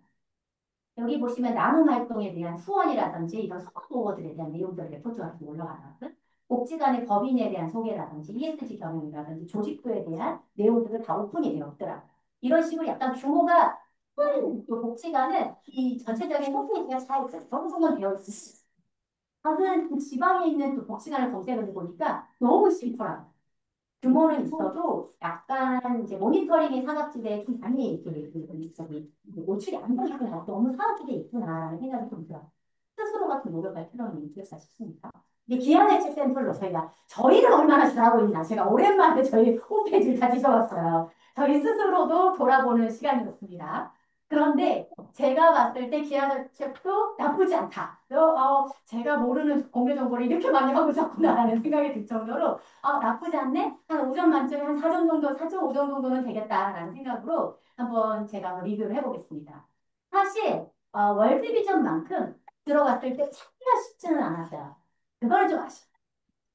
여기 보시면 나눔 활동에 대한 후원이라든지 이런 성과보고들에 대한 내용들 레포트 같은 게 올라가거든. 복지관의 법인에 대한 소개라든지 ESG 경영이라든지 조직부에 대한 내용들을 다 오픈이 되어 있더라고요. 이런 식으로 약간 규모가 큰 복지관은 이 전체적인 홈페이지가 잘 정성은 되어 있습니다. 작은 그 지방에 있는 또 복지관을 검색을 해보니까 너무 싫더라고요. 규모는 있어도 약간 이제 모니터링의 사각지대에 좀 많이 저기 노출이 안 되니까 너무 사각지대에 있구나라는 생각이 좀 들어요. 스스로 같은 노력할 필요는 있겠다 싶습니다. 이게 기한대책 샘플로 저희는 얼마나 잘하고 있나 제가 오랜만에 저희 홈페이지를 다 뒤져봤어요. 저희 스스로도 돌아보는 시간이었습니다. 그런데 제가 봤을 때 기한대책도 나쁘지 않다. 제가 모르는 공개 정보를 이렇게 많이 하고 있었구나라는 생각이 들 정도로 나쁘지 않네? 한 5점 만점에 한 4점 정도, 4.5점 정도는 되겠다라는 생각으로 한번 제가 리뷰를 해보겠습니다. 사실 월드비전만큼 들어갔을 때 찾기가 쉽지는 않았어요. 그거는 좀 아쉽다.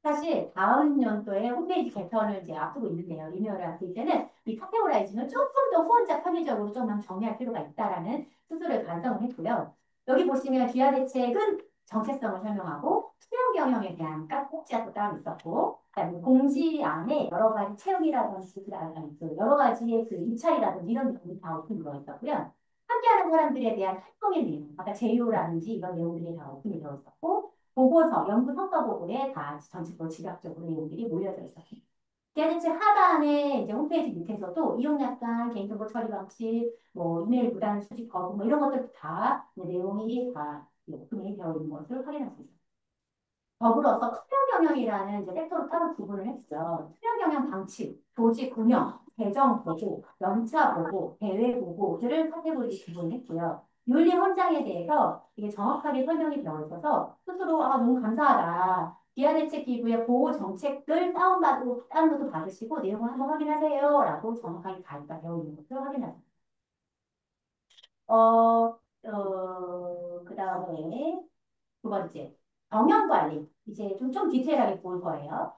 사실 다음 연도에 홈페이지 개편을 이제 앞두고 있는데요. 리뉴얼을 앞둘 때는 이 카테고라이징을 조금 더 후원자 편의적으로 좀 정리할 필요가 있다라는 스스로의 반성을 했고요. 여기 보시면 기아 대책은 정체성을 설명하고 투명 경영에 대한 꼭지가 또 따로 있었고, 그다음에 공지 안에 여러 가지 체험이라든지 그 여러 가지의 그 입찰이라든지 이런 내용이 다 오픈이 되어 있었고요. 함께하는 사람들에 대한 활동의 내용, 아까 제휴라든지 이런 내용들이 다 오픈이 되어 있었고, 보고서, 연구 성과 보고에 다 전체적으로 지략적으로 내용들이 몰려져 있었습니다. 기하대책 하단에 이제 홈페이지 밑에서도 이용약관, 개인정보 처리 방식, 뭐 이메일 무단 수집 거부 뭐 이런 것들 다 내용이 다 오픈이 되어 있는 것을 확인할 수 있어요. 더불어서 투명 경영이라는 이제 섹터로 따로 구분을 했죠. 투명 경영 방침, 조직 운영, 재정 보고, 연차 보고, 대외 보고들을 카테고리 구분했고요. 윤리 헌장에 대해서 이게 정확하게 설명이 되어 있어서 스스로 너무 감사하다. 비하대책 기구의 보호 정책들 다운로드 받으시고 내용을 한번 확인하세요라고 정확하게 가이드가 되어 있는 것을 확인하세요. 그 다음에 두 번째, 경영 관리. 이제 좀 디테일하게 볼 거예요.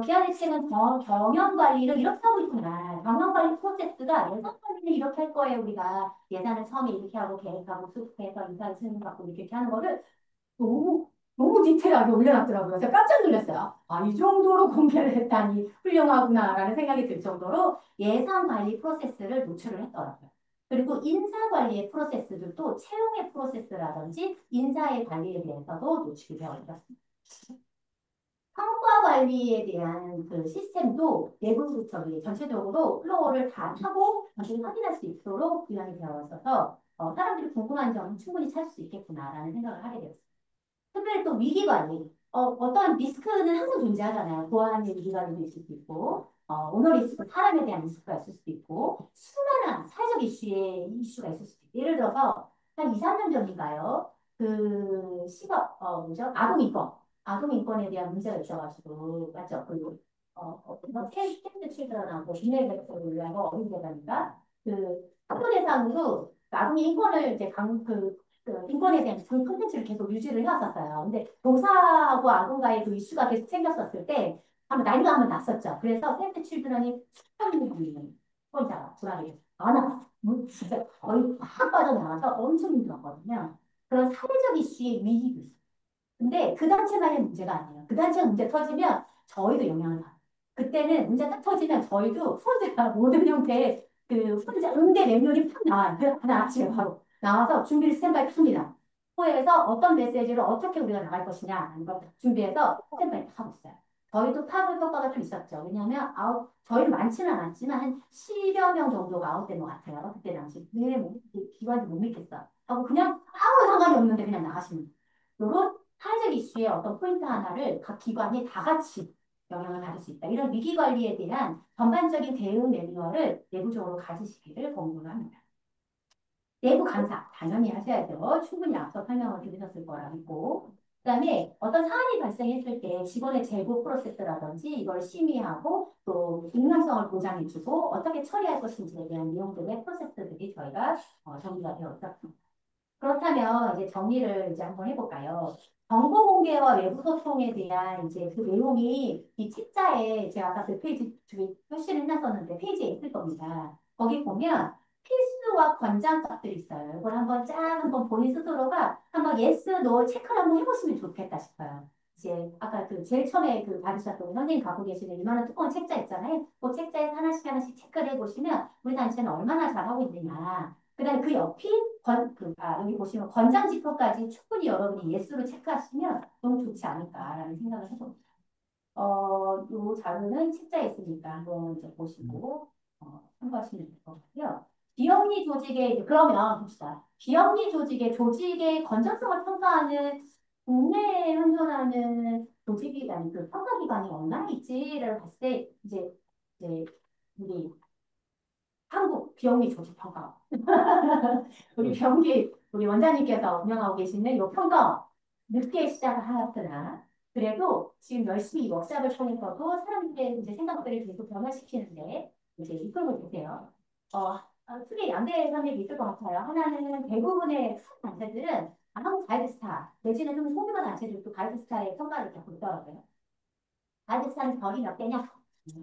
기아대책은 경영 관리를 이렇게 하고 있구나. 경영 관리 프로세스가 예산 관리를 이렇게 할 거예요. 우리가 예산을 처음에 이렇게 하고 계획하고 수습해서 인사를 쓰는 거 갖고 이렇게 하는 거를 너무 너무 디테일하게 올려놨더라고요. 제가 깜짝 놀랐어요. 이 정도로 공개를 했다니 훌륭하구나라는 생각이 들 정도로 예산 관리 프로세스를 노출을 했더라고요. 그리고 인사 관리의 프로세스들도 채용의 프로세스라든지 인사의 관리에 대해서도 노출이 되어 있었습니다. 성과 관리에 대한 그 시스템도 내부 저기 전체적으로 플로어를 다 타고 전체를 확인할 수 있도록 구현이 되어 있어서 사람들이 궁금한 점은 충분히 찾을 수 있겠구나라는 생각을 하게 되었습니다. 특별히 또 위기 관리. 어떤 리스크는 항상 존재하잖아요. 보안의 위기 관리도 있을 수 있고, 오너 리스크, 사람에 대한 리스크가 있을 수도 있고, 수많은 사회적 이슈가 있을 수도 있고, 예를 들어서 한 2, 3년 전인가요? 뭐죠? 아동인권에 대한 문제가 있어가지고, 맞죠? 스탠드 칠드런하고 비례대표를 위한 어린이재단인가? 학교 대상으로 아동의 인권을 이제 그 인권에 대한 그 콘텐츠를 계속 유지를 해왔었어요. 근데 교사하고 아동과의 그 이슈가 계속 생겼었을 때 한번 난리가 한번 났었죠. 그래서 세이브 칠드런이 수천 명이 혼자 불안해 나왔어. 진짜 거의 확 빠져나가서 엄청 힘들었거든요. 그런 사회적 이슈의 위기도 있어요. 근데 그 단체만의 문제가 아니에요. 그 단체가 문제 터지면 저희도 영향을 받아요. 그때는 문제 딱 터지면 저희도 혼자 모든 형태의 혼자 응대 매뉴얼이 팍 나와요. 하나 아침에 바로 나와서 준비를 스탠바이 합니다. 후에서 어떤 메시지를 어떻게 우리가 나갈 것이냐 이걸 준비해서 스탠바이 하고 있어요. 저희도 파급 효과가 좀 있었죠. 왜냐하면 저희는 많지는 않았지만 한 10여 명 정도가 아웃된 것 같아요. 그때 당시. 기관지 못 믿겠어. 하고 그냥 아무 상관이 없는데 그냥 나가시는 이런 사회적 이슈의 어떤 포인트 하나를 각 기관이 다 같이 영향을 받을 수 있다. 이런 위기 관리에 대한 전반적인 대응 매뉴얼을 내부적으로 가지시기를 권고를 합니다. 내부 감사 당연히 하셔야죠. 충분히 앞서 설명을 드리셨을 거라 믿고. 그다음에 어떤 사안이 발생했을 때 직원의 제보 프로세스라든지 이걸 심의하고 또 익명성을 보장해주고 어떻게 처리할 것인지에 대한 내용들의 프로세스들이 저희가 정리가 되어 있었습니다. 그렇다면 이제 정리를 이제 한번 해볼까요? 정보 공개와 외부 소통에 대한 이제 그 내용이 이 책자에 제가 아까 그 페이지 저기 표시를 해놨었는데 페이지에 있을 겁니다. 거기 보면 필수와 권장값들이 있어요. 이걸 한번 쫙 한번 본인 스스로가 한번 yes, no 체크를 한번 해보시면 좋겠다 싶어요. 이제 아까 그 제일 처음에 그 받으셨던 선생님 갖고 계시는 이만한 두꺼운 책자 있잖아요. 그 책자에서 하나씩 하나씩 체크를 해보시면 우리 단체는 얼마나 잘하고 있느냐. 그다음에 그 옆이 여기 보시면 권장 지표까지 충분히 여러분이 예스로 체크하시면 너무 좋지 않을까라는 생각을 해봅니다. 요 자료는 책자에 있으니까 한번 이제 보시고 참고하시면 될 것 같고요. 비영리 조직의 그러면 봅시다. 비영리 조직의 건전성을 평가하는 국내에 현존하는 조직이라는 그 평가기관이 얼마나 있지를 봤을 때 이제 우리 한국 비영리 조직 평가 우리 원장님께서 운영하고 계시는 이 평가 늦게 시작을 하였으나 그래도 지금 열심히 이 워크숍을 통해서도 사람들의 이제 생각들을 계속 변화시키는데 이제 이끌고 계세요. 크게 양대 산맥이 있을 것 같아요. 하나는 대부분의 큰 단체들은 한국 가이드스타 내지는 좀 소규모 단체들도 가이드스타의 평가를 받고 있더라고요. 가이드스타는 별이 몇 개냐?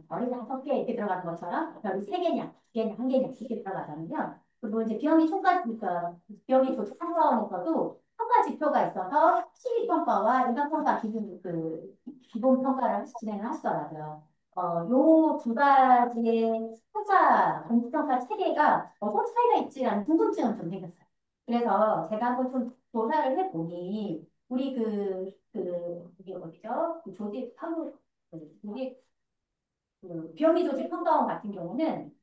별이 5개 이렇게 들어가는 것처럼 별이 3개냐, 2개냐, 1개냐 이렇게 들어가잖아요. 그리고 이제 비영리 총괄, 그러니까 비영리 조직 상과원에서도 평가 지표가 있어서 시기평가와 인간평가 기본 평가를 진행을 하시더라고요. 요 두 가지의 공부평가 체계가 어떤 차이가 있지라는 궁금증은 좀 생겼어요. 그래서 제가 한번 좀 조사를 해보니 우리 이게 어디죠? 그 조직 한국 조직 그 비영리 조직 평가원 같은 경우는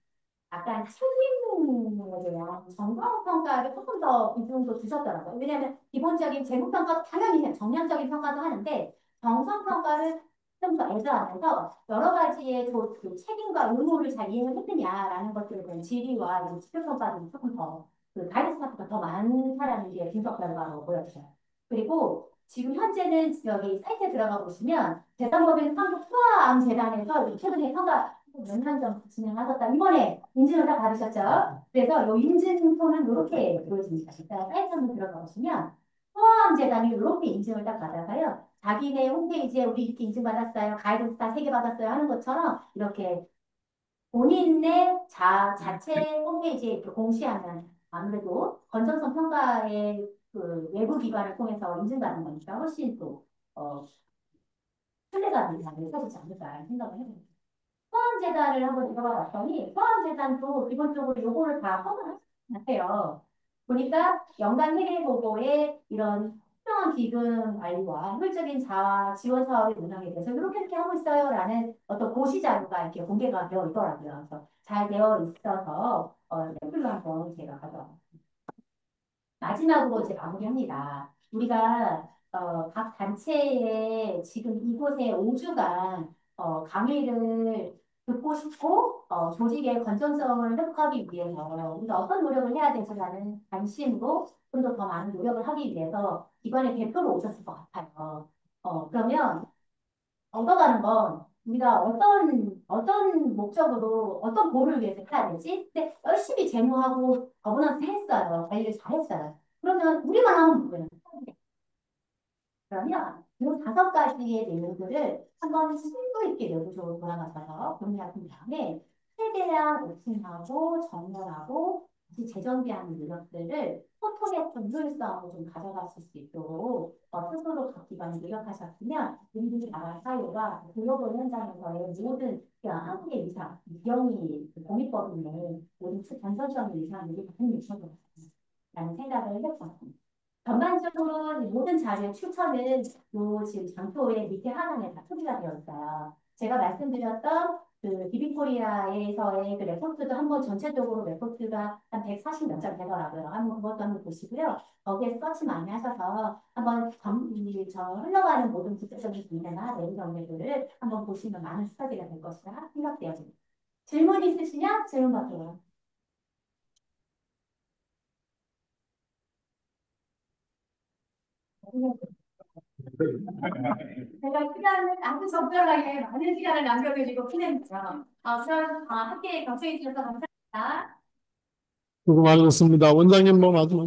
약간 책임에 대한 정강 평가를 조금 더 비중도 두셨더라고요. 왜냐하면 기본적인 재무 평가 당연히 해요. 정량적인 평가도 하는데 정성 평가를 좀 더 애도하면서 여러 가지의 그 책임과 의무를 잘 이행을 했느냐라는 것들에 대한 질의와 이런 지표 평가들이 조금 더그 가이드 스타트가 더 많다라는 게 분석 결과로 보여져요. 그리고 지금 현재는 여기 사이트에 들어가 보시면 재단법인 한국수아암재단에서 최근에 평가 몇 년 전 진행하셨다. 이번에 인증을 다 받으셨죠? 그래서 이 인증표는 이렇게 보여집니다. 일단 사이트 한번 들어가 보시면 소아암재단이 이렇게 인증을 딱 받아서요. 자기네 홈페이지에 우리 이렇게 인증받았어요. 가이드스타 3개 받았어요. 하는 것처럼 이렇게 본인의 자체 홈페이지에 이렇게 공시하면 아무래도 건전성 평가의 그 외부 기관을 통해서 인증받는 거니까 훨씬 또 신뢰감이 많이 있어지지 않을까 생각을 해봅니다. 포항재단을 한번 들어가 봤더니 포항재단도 기본적으로 요거를 다 커버를 하세요. 보니까 연간 회계 보고에 이런 투명한 기금 관리와 효율적인 자원 지원 사업의 운영에 대해서 이렇게 하고 있어요라는 어떤 고시 자료가 이렇게 공개가 되어 있더라고요. 그래서 잘 되어 있어서 샘플로 한번 제가 가져왔습니다. 마지막으로 이제 마무리합니다. 우리가 각 단체에 지금 이곳에 5주간 강의를 듣고 싶고 조직의 건전성을 회복하기 위해서 우리가 어떤 노력을 해야 되지라는 관심으로 좀 더 많은 노력을 하기 위해서 기관의 대표로 오셨을 것 같아요. 그러면 얻어가는 건 우리가 어떤 목적으로 어떤 고를 위해서 해야 되지? 근데 열심히 재무하고 거버넌스 했어요. 관리를 잘했어요. 그러면 우리만 하면 뭐예요? 그러면 이 5가지의 내용들을 한번 심도 있게 내부적으로 돌아가셔서 공유하신 다음에 최대한 오픈하고 정렬하고 다시 재정비하는 노력들을 소통의 좀 효율성으로 좀 가져가실 수 있도록 스스로 각 기관이 노력하셨으면 우리 나라 사회가 글로벌 현장에서의 모든 한국의 이상, 비영리 공익법인의 모든 건설적인 이상들이 많이 미쳐것 같다는 생각을 해봤습니다. 전반적으로 모든 자료 추천은 요 지금 장표의 밑에 하단에 다 표기가 되어 있어요. 제가 말씀드렸던 그 비비코리아에서의 그 레포트도 한번 전체적으로 레포트가 한 140 몇 장 되더라고요. 한번 그것도 한번 보시고요. 거기에 서치 많이 하셔서 한번 저 흘러가는 모든 구체적인 문제나 내용 정리들을 한번 보시면 많은 스터디가 될 것이라 생각되어집니다. 질문 있으시면 질문 받도록 제가 시간을 아주 적절하게 많은 시간을 남겨주시고 피내주죠. 우선 함께 경청해 주셔서 감사합니다. 수고 많으셨습니다. 원장님 뭐 마지막